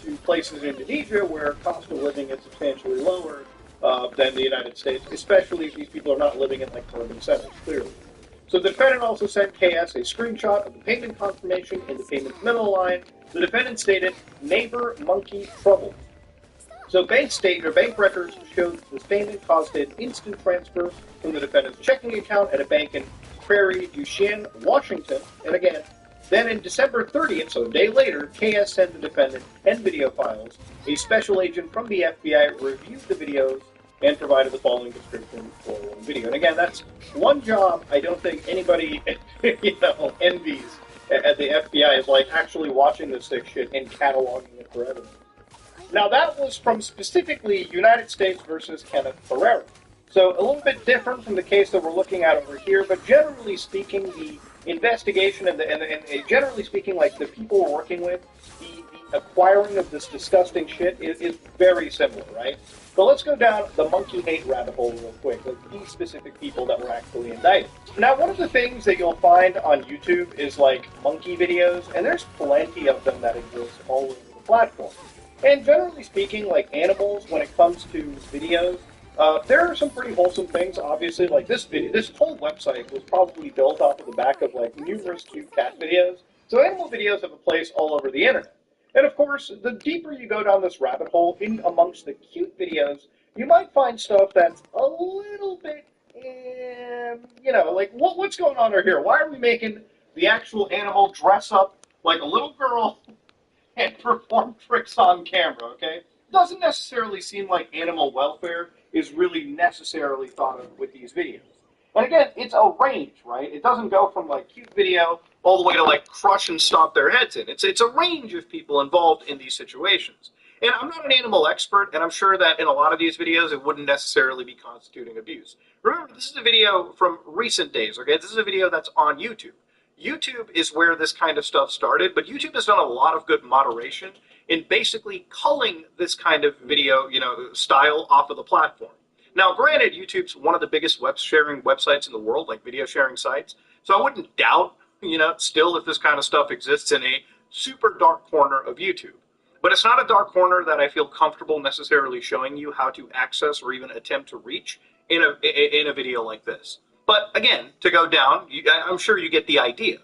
to places in Indonesia where cost of living is substantially lower than the United States, especially if these people are not living in like urban centers, clearly. So the defendant also sent KS a screenshot of the payment confirmation in the payment memo line. The defendant stated, "Neighbor monkey trouble." So bank records showed this payment caused an instant transfer from the defendant's checking account at a bank in Prairie du Chien, Washington. And again, then in December 30th, so a day later, KS sent the defendant 10 video files. A special agent from the FBI reviewed the videos and provided the following description for one video. And again, that's one job I don't think anybody envies at the FBI is like actually watching this sick shit and cataloging it for evidence. Now that was from specifically United States versus Kenneth Pereira. So a little bit different from the case that we're looking at over here, but generally speaking, the investigation and generally speaking, like the people we're working with, the acquiring of this disgusting shit is very similar, right? So let's go down the monkey hate rabbit hole real quick, like these specific people that were actually indicted. Now, one of the things that you'll find on YouTube is like monkey videos, and there's plenty of them that exist all over the platform. And generally speaking, like animals, when it comes to videos, there are some pretty wholesome things. Obviously, like this whole website was probably built off of the back of like numerous cute cat videos. So animal videos have a place all over the internet. And of course, the deeper you go down this rabbit hole in amongst the cute videos, you might find stuff that's a little bit, like what's going on over here? Why are we making the actual animal dress up like a little girl and perform tricks on camera, okay? Doesn't necessarily seem like animal welfare is really necessarily thought of with these videos. And again, it's a range, right? It doesn't go from like cute video all the way to like crush and stomp their heads in. It's a range of people involved in these situations. And I'm not an animal expert, and I'm sure that in a lot of these videos it wouldn't necessarily be constituting abuse. Remember, this is a video from recent days, okay? This is a video that's on YouTube. YouTube is where this kind of stuff started, but YouTube has done a lot of good moderation in basically culling this kind of video, style off of the platform. Now, granted, YouTube's one of the biggest web sharing websites in the world, like video sharing sites, so I wouldn't doubt, still if this kind of stuff exists in a super dark corner of YouTube. But it's not a dark corner that I feel comfortable necessarily showing you how to access or even attempt to reach in a video like this. But again, to go down, I'm sure you get the idea.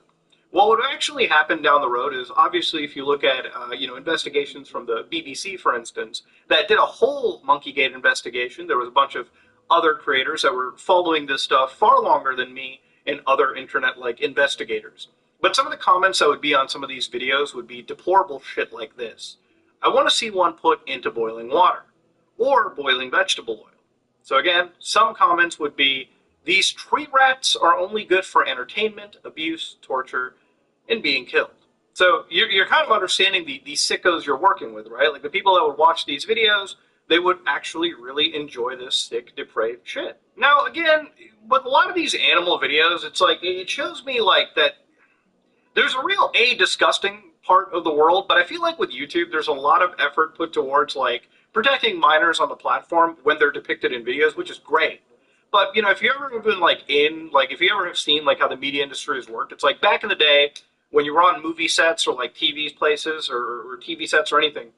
What would actually happen down the road is, obviously, if you look at investigations from the BBC, for instance, that did a whole Monkeygate investigation. There was a bunch of other creators that were following this stuff far longer than me and other internet-like investigators. But some of the comments that would be on some of these videos would be deplorable shit like this. I want to see one put into boiling water, or boiling vegetable oil. So again, some comments would be, these tree rats are only good for entertainment, abuse, torture, and being killed. So you're kind of understanding the sickos you're working with, right? Like the people that would watch these videos, they would actually really enjoy this sick, depraved shit. Now, again, with a lot of these animal videos, it's like, it shows me like that there's a real disgusting part of the world, but I feel like with YouTube, there's a lot of effort put towards like protecting minors on the platform when they're depicted in videos, which is great. But, if you ever have been, if you ever have seen, how the media industry has worked, it's like back in the day when you were on movie sets or, TV places or TV sets or anything,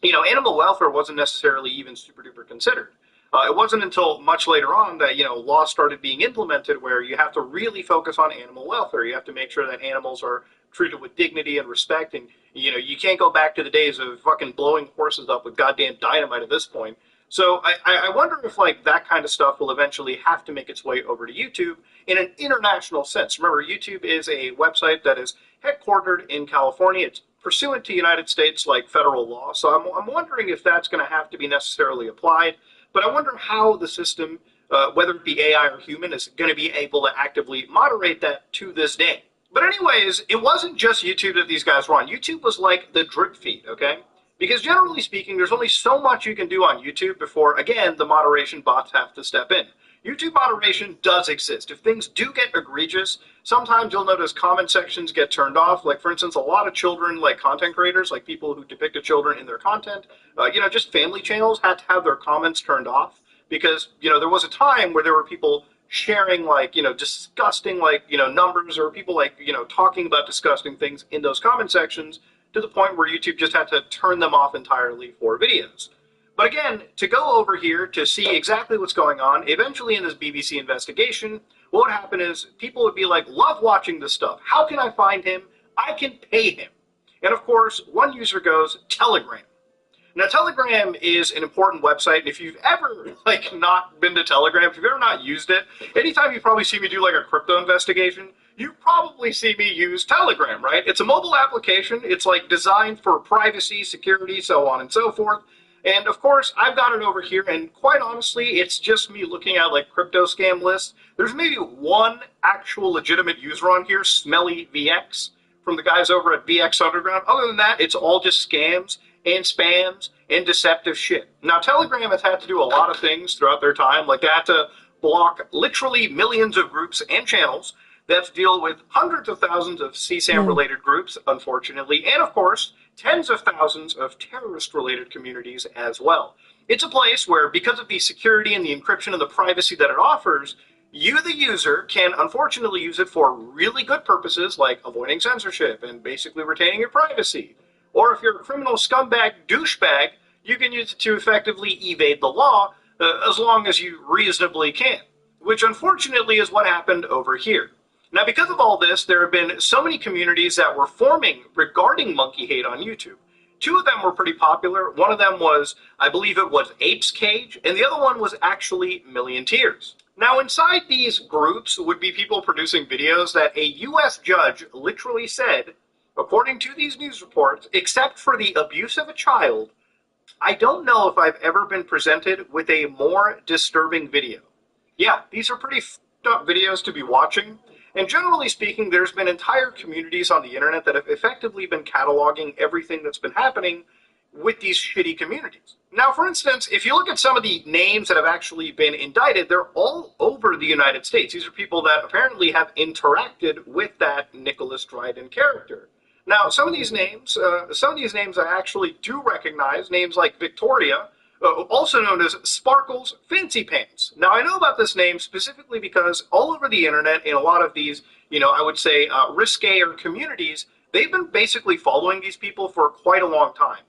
animal welfare wasn't necessarily even super-duper considered. It wasn't until much later on that, laws started being implemented where you have to really focus on animal welfare. You have to make sure that animals are treated with dignity and respect, and, you can't go back to the days of fucking blowing horses up with goddamn dynamite at this point. So I wonder if that kind of stuff will eventually have to make its way over to YouTube in an international sense. Remember, YouTube is a website that is headquartered in California. It's pursuant to United States federal law. So I'm wondering if that's going to have to be necessarily applied. But I wonder how the system, whether it be AI or human, is going to be able to actively moderate that to this day. But anyways, it wasn't just YouTube that these guys were on. YouTube was like the drip feed, okay? Because generally speaking, there's only so much you can do on YouTube before, again, the moderation bots have to step in. YouTube moderation does exist. If things do get egregious, sometimes you'll notice comment sections get turned off. Like, for instance, a lot of children, like content creators, like people who depicted children in their content, just family channels had to have their comments turned off because, there was a time where there were people sharing, like, disgusting, like, numbers, or people, like, talking about disgusting things in those comment sections to the point where YouTube just had to turn them off entirely for videos. But again, to go over here to see exactly what's going on, eventually in this BBC investigation, what would happen is people would be like, love watching this stuff. How can I find him? I can pay him. And of course, one user goes, Telegram. Now, Telegram is an important website, and if you've ever, not been to Telegram, if you've ever not used it, anytime you probably see me do, a crypto investigation, you probably see me use Telegram, right? It's a mobile application. It's, designed for privacy, security, so on and so forth. And, of course, I've got it over here, and quite honestly, it's just me looking at, crypto scam lists. There's maybe one actual legitimate user on here, Smelly VX, from the guys over at VX Underground. Other than that, it's all just scams and spams and deceptive shit. Now, Telegram has had to do a lot of things throughout their time. They had to block literally millions of groups and channels. They have to deal with hundreds of thousands of CSAM-related groups, unfortunately, and, of course, tens of thousands of terrorist-related communities as well. It's a place where, because of the security and the encryption and the privacy that it offers, you, the user, can unfortunately use it for really good purposes like avoiding censorship and basically retaining your privacy. Or if you're a criminal scumbag douchebag, you can use it to effectively evade the law as long as you reasonably can, which unfortunately is what happened over here. Now, because of all this, there have been so many communities that were forming regarding monkey hate on YouTube. Two of them were pretty popular. One of them was, I believe it was Apes Cage, and the other one was actually Million Tears. Now, inside these groups would be people producing videos that a U.S. judge literally said, according to these news reports, except for the abuse of a child, I don't know if I've ever been presented with a more disturbing video. Yeah, these are pretty f***ed up videos to be watching. And generally speaking, there's been entire communities on the internet that have effectively been cataloging everything that's been happening with these shitty communities. Now, for instance, if you look at some of the names that have actually been indicted, they're all over the United States. These are people that apparently have interacted with that Nicholas Dryden character. Now, some of these names I actually do recognize, names like Victoria, also known as Sparkles Fancy Pants. Now, I know about this name specifically because all over the internet, in a lot of these, I would say, risque-er communities, they've been basically following these people for quite a long time.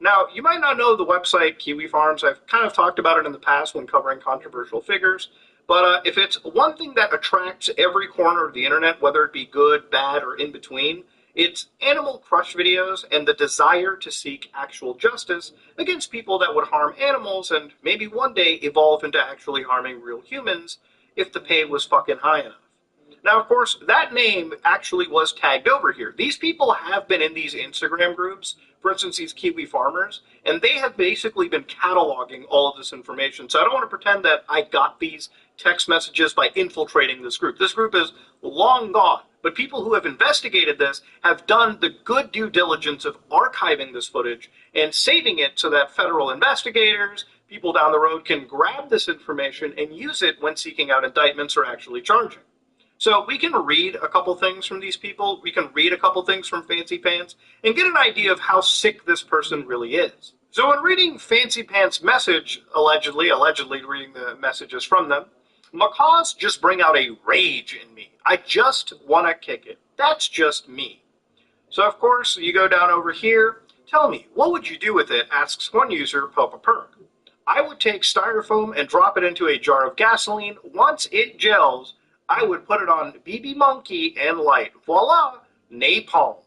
Now, you might not know the website Kiwi Farms. I've kind of talked about it in the past when covering controversial figures. But if it's one thing that attracts every corner of the internet, whether it be good, bad, or in between, it's animal crush videos and the desire to seek actual justice against people that would harm animals and maybe one day evolve into actually harming real humans if the pay was fucking high enough. Now, of course, that name actually was tagged over here. These people have been in these Instagram groups, for instance, these Kiwi farmers, and they have basically been cataloging all of this information. So I don't want to pretend that I got these text messages by infiltrating this group. This group is long gone. But people who have investigated this have done the good due diligence of archiving this footage and saving it so that federal investigators, people down the road, can grab this information and use it when seeking out indictments or actually charging. So we can read a couple things from these people, we can read a couple things from Fancy Pants, and get an idea of how sick this person really is. So in reading Fancy Pants' message, allegedly reading the messages from them, macaws just bring out a rage in me. I just want to kick it. That's just me. So of course, you go down over here. Tell me, what would you do with it? Asks one user, Popa Perk. I would take styrofoam and drop it into a jar of gasoline. Once it gels, I would put it on BB Monkey and light. Voila! Napalm.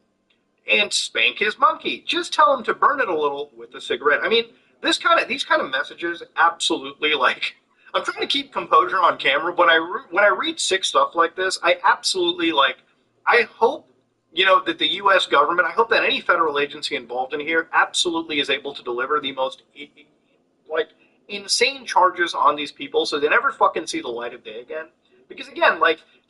And spank his monkey. Just tell him to burn it a little with a cigarette. I mean, these kind of messages absolutely, I'm trying to keep composure on camera, but when I read sick stuff like this, I absolutely, I hope, that the U.S. government, I hope that any federal agency involved in here absolutely is able to deliver the most, insane charges on these people so they never fucking see the light of day again. Because, again,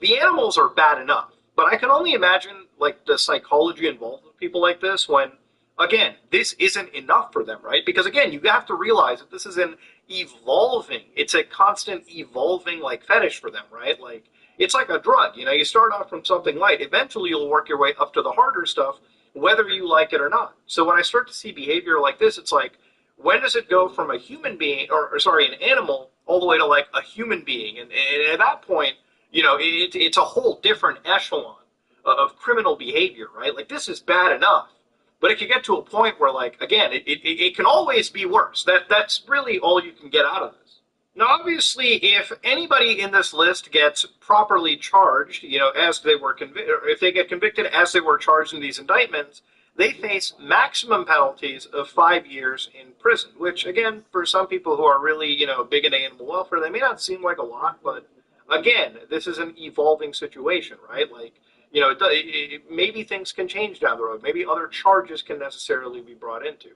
the animals are bad enough, but I can only imagine, the psychology involved with people like this when, again, this isn't enough for them, right? Because, again, you have to realize that this is an evolving. It's a constant evolving like fetish for them, right? Like it's like a drug. You know, you start off from something light. Eventually, you'll work your way up to the harder stuff, whether you like it or not. So when I start to see behavior like this, it's like, when does it go from a human being, or sorry, an animal, all the way to like a human being? And at that point, you know, it's a whole different echelon of criminal behavior, right? Like this is bad enough, but it can get to a point where, like, again, it can always be worse. That's really all you can get out of this. Now, obviously, if anybody in this list gets properly charged, you know, as they were convicted, or if they get convicted as they were charged in these indictments, they face maximum penalties of 5 years in prison, which, again, for some people who are really, you know, big in animal welfare, they may not seem like a lot, but again, this is an evolving situation, right? Like, you know, maybe things can change down the road. Maybe other charges can necessarily be brought into.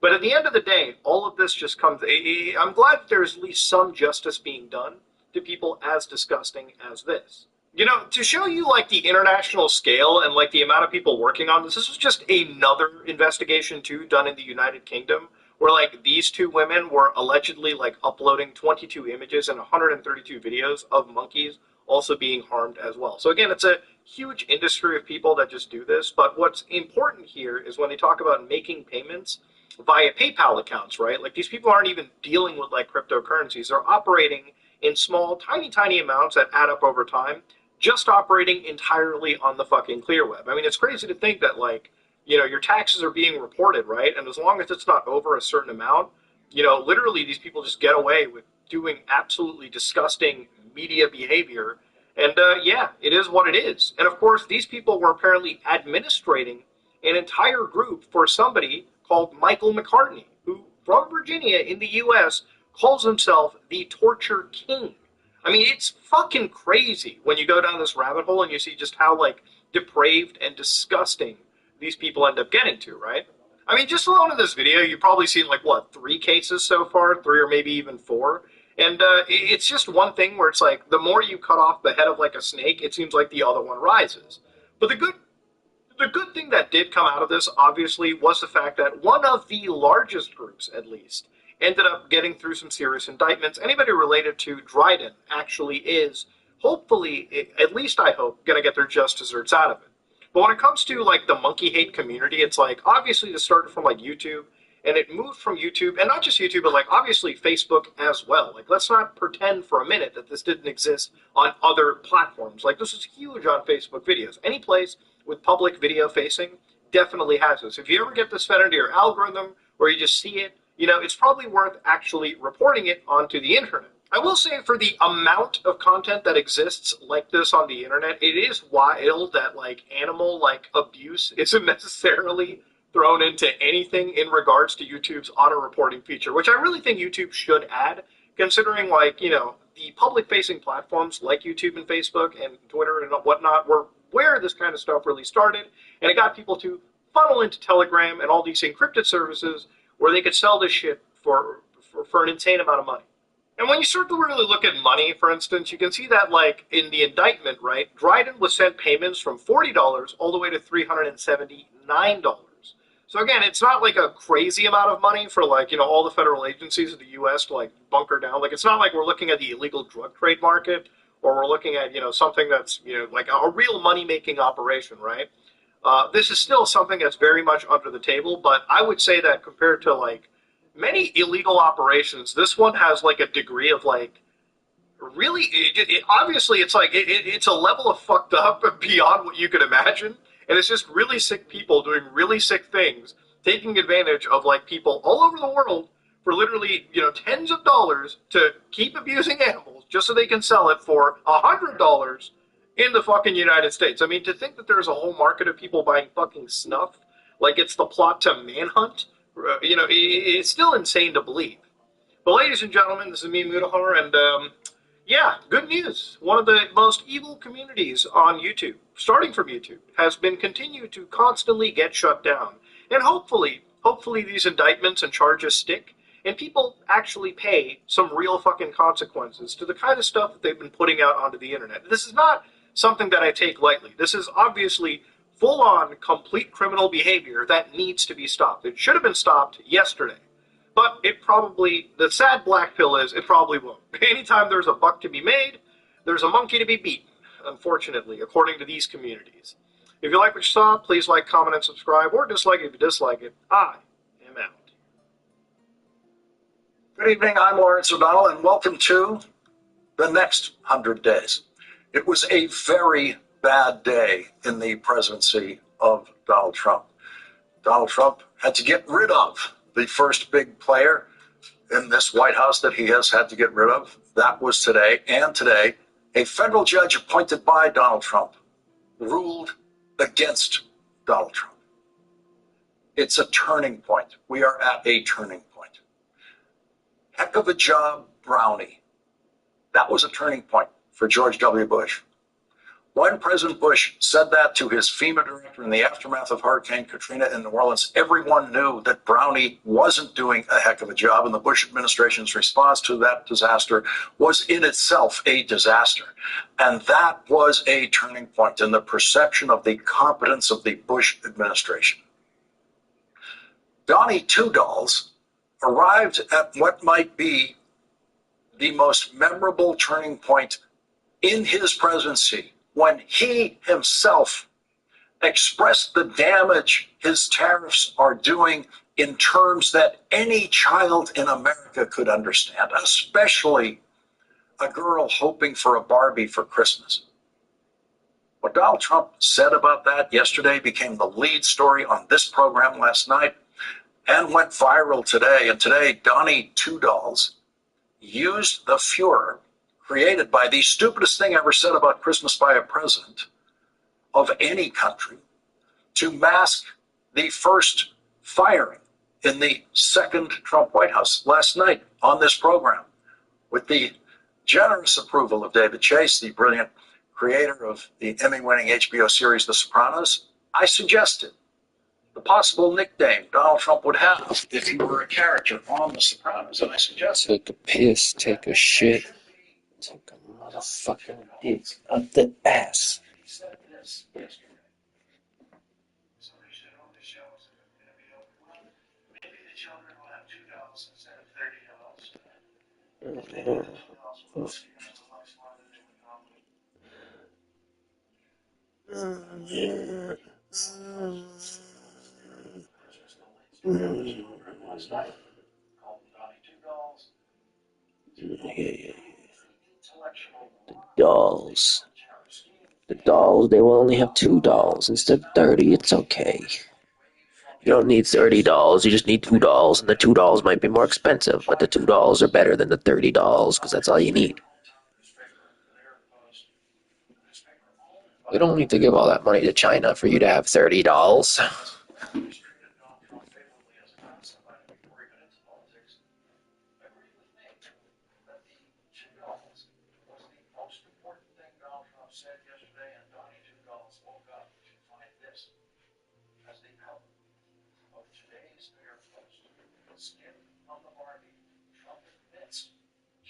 But at the end of the day, all of this just comes... I'm glad that there's at least some justice being done to people as disgusting as this. You know, to show you, like, the international scale and, like, the amount of people working on this was just another investigation, too, done in the United Kingdom, where, like, these two women were allegedly, like, uploading 22 images and 132 videos of monkeys also being harmed as well. So, again, it's a huge industry of people that just do this, but what's important here is when they talk about making payments via PayPal accounts, right? Like, these people aren't even dealing with, like, cryptocurrencies. They're operating in small, tiny amounts that add up over time, just operating entirely on the fucking clear web. I mean, it's crazy to think that, like, you know, your taxes are being reported, right? And as long as it's not over a certain amount, you know, literally these people just get away with doing absolutely disgusting media behavior. And yeah, it is what it is. And of course, these people were apparently administrating an entire group for somebody called Michael McCartney, who, from Virginia in the U.S., calls himself the Torture King. I mean, it's fucking crazy when you go down this rabbit hole and you see just how, like, depraved and disgusting these people end up getting to, right? I mean, just alone in this video, you've probably seen, like, what, 3 cases so far? 3 or maybe even 4? And it's just one thing where it's like, the more you cut off the head of, like, a snake, it seems like the other one rises. But the good thing that did come out of this, obviously, was the fact that one of the largest groups, at least, ended up getting through some serious indictments. Anybody related to Dryden actually is, hopefully, at least I hope, going to get their just desserts out of it. But when it comes to, like, the monkey hate community, it's like, obviously this started from, like, YouTube, and it moved from YouTube, and not just YouTube, but, like, obviously Facebook as well. Like, let's not pretend for a minute that this didn't exist on other platforms. Like, this is huge on Facebook videos. Any place with public video facing definitely has this. If you ever get this fed into your algorithm, or you just see it, you know, it's probably worth actually reporting it onto the internet. I will say, for the amount of content that exists like this on the internet, it is wild that, like, animal, like, abuse isn't necessarily thrown into anything in regards to YouTube's auto-reporting feature, which I really think YouTube should add, considering, like, you know, the public-facing platforms like YouTube and Facebook and Twitter and whatnot were where this kind of stuff really started, and it got people to funnel into Telegram and all these encrypted services where they could sell this shit for an insane amount of money. And when you start to really look at money, for instance, you can see that, like, in the indictment, right, Dryden was sent payments from $40 all the way to $379. So again, it's not like a crazy amount of money for, like, you know, all the federal agencies of the U.S. to, like, bunker down. Like, it's not like we're looking at the illegal drug trade market, or we're looking at, you know, something that's, you know, like a real money-making operation, right? This is still something that's very much under the table, but I would say that compared to, like, many illegal operations, this one has, like, a degree of, like, really, obviously, it's like, it's a level of fucked up beyond what you could imagine, and it's just really sick people doing really sick things, taking advantage of, like, people all over the world for literally, you know, tens of dollars to keep abusing animals just so they can sell it for $100 in the fucking United States. I mean, to think that there's a whole market of people buying fucking snuff, like it's the plot to Manhunt, you know, it's still insane to believe. But ladies and gentlemen, this is me, Mutahar, and yeah, good news. One of the most evil communities on YouTube, starting from YouTube, has been continued to constantly get shut down. And hopefully these indictments and charges stick, and people actually pay some real fucking consequences to the kind of stuff that they've been putting out onto the internet. This is not something that I take lightly. This is obviously full-on, complete criminal behavior that needs to be stopped. It should have been stopped yesterday. but the sad black pill is it probably won't. Anytime there's a buck to be made, there's a monkey to be beaten, unfortunately, according to these communities. If you like what you saw, please like, comment, and subscribe, or dislike it if you dislike it. I am out. Good evening, I'm Lawrence O'Donnell, and welcome to the next 100 days. It was a very bad day in the presidency of Donald Trump. Donald Trump had to get rid of the first big player in this White House that he has had to get rid of. That was today. And today, a federal judge appointed by Donald Trump ruled against Donald Trump. It's a turning point. We are at a turning point. Heck of a job, Brownie. That was a turning point for George W. Bush. When President Bush said that to his FEMA director in the aftermath of Hurricane Katrina in New Orleans, everyone knew that Brownie wasn't doing a heck of a job, and the Bush administration's response to that disaster was in itself a disaster. And that was a turning point in the perception of the competence of the Bush administration. Donnie Two Dolls arrived at what might be the most memorable turning point in his presidency, when he himself expressed the damage his tariffs are doing in terms that any child in America could understand, especially a girl hoping for a Barbie for Christmas. What Donald Trump said about that yesterday became the lead story on this program last night and went viral today. And today, Donnie Two Dolls used the furor created by the stupidest thing ever said about Christmas by a president of any country to mask the first firing in the second Trump White House last night on this program, with the generous approval of David Chase, the brilliant creator of the Emmy-winning HBO series The Sopranos. I suggested the possible nickname Donald Trump would have if he were a character on The Sopranos, and I suggested Take a piss, take a shit, take a motherfucking dick up the ass. Dolls. The dolls, they will only have 2 dolls instead of 30. It's okay. You don't need 30 dolls, you just need 2 dolls, and the 2 dolls might be more expensive, but the 2 dolls are better than the 30 dolls, because that's all you need. We don't need to give all that money to China for you to have 30 dolls.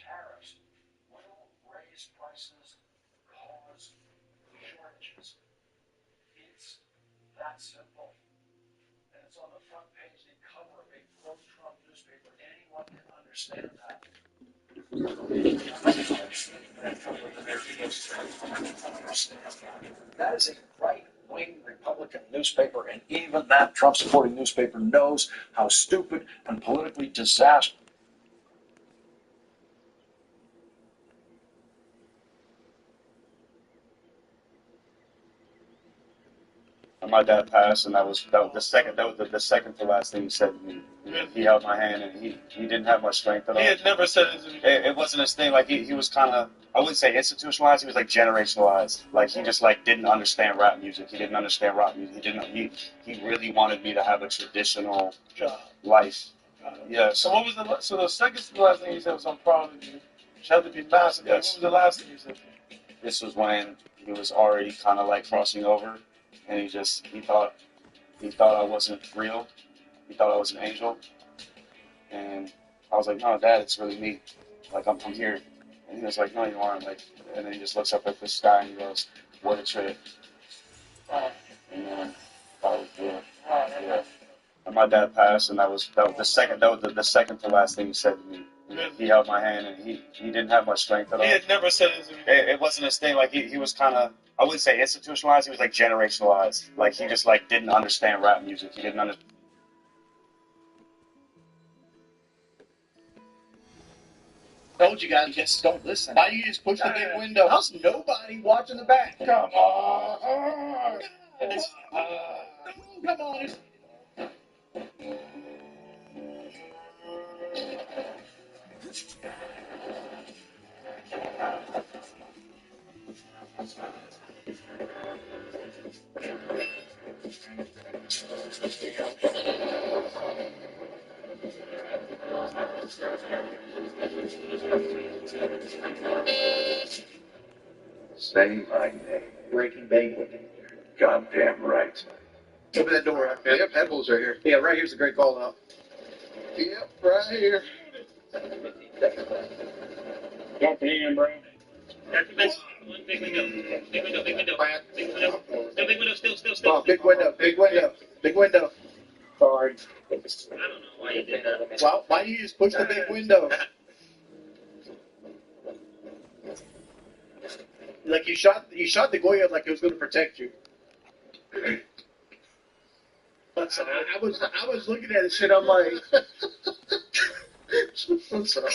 Tariffs will raise prices, cause shortages. It's that simple. And it's on the front page, the cover of a pro-Trump newspaper. Anyone can understand that. That is a right-wing Republican newspaper, and even that Trump-supporting newspaper knows how stupid and politically disastrous. My dad passed, and that was the second to last thing he said to me. He held my hand, and he didn't have much strength at all. He had never said it. It wasn't his thing. Like he was kind of, I wouldn't say institutionalized. He was like generationalized. Like he just like didn't understand rap music. He didn't understand rock music. He really wanted me to have a traditional life. Yeah. So what was the second to the last thing he said was, "I'm proud of you." Which had to be massive. Yes. What was the last thing he said? This was when he was already kind of like crossing over, and he thought I wasn't real. He thought I was an angel, and I was like, "No, Dad, it's really me. Like I'm here." And he was like, "No, you aren't." Like, and then he just looks up at the sky and he goes, "What a trip." And then I was, yeah. And my dad passed, and that was the second. That was the second to last thing he said to me. He held my hand, and he didn't have much strength at all. He had never said It wasn't his thing. Like he was kind of, I wouldn't say institutionalized. He was like generationalized. Like he just like didn't understand rap music. He didn't understand. Told you guys, just don't listen. Why do you just push the big window? How's nobody watching the back? Come on. Come on. Say my name. Breaking Bacon. Goddamn right. Open that door. Yep, that bull's right here. Yeah, right here's the great call out. Yep, right here. Goddamn, bro. One big window. Big window, big window. Big window. Still big window, still. Oh, big window. Sorry. I don't know why you did that. Well, why do you just push the big window? Like you shot the Goya like it was going to protect you. I was looking at this shit. I'm like, what's up?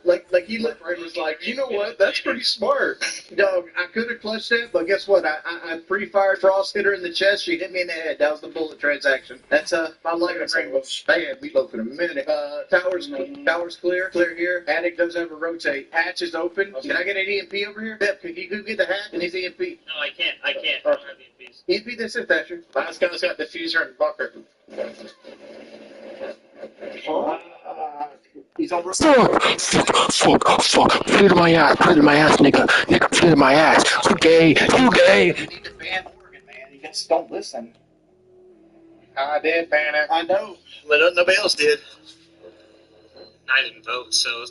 like he looked right, was like, you know what? That's pretty smart, dog. I could have clutched that, but guess what? I pre-fired. Frost hit her in the chest. She hit me in the head. That was the bullet transaction. That's my life and rainbow. Man, we look in a minute. Towers clear here. Attic does ever rotate. Hatch is open. Can I get an EMP over here? Pep, can you go get the hat and his EMP? No, I can't. I don't have EMPs. EMP, that's it, Thatcher. Last guy's got diffuser and bucker. He's on. Fuck. Put it in my ass, nigga. Nigga, put it in my ass. You gay. You need to ban Oregon, man. You just don't listen. I did ban it. I know, but nobody else did. I didn't vote, so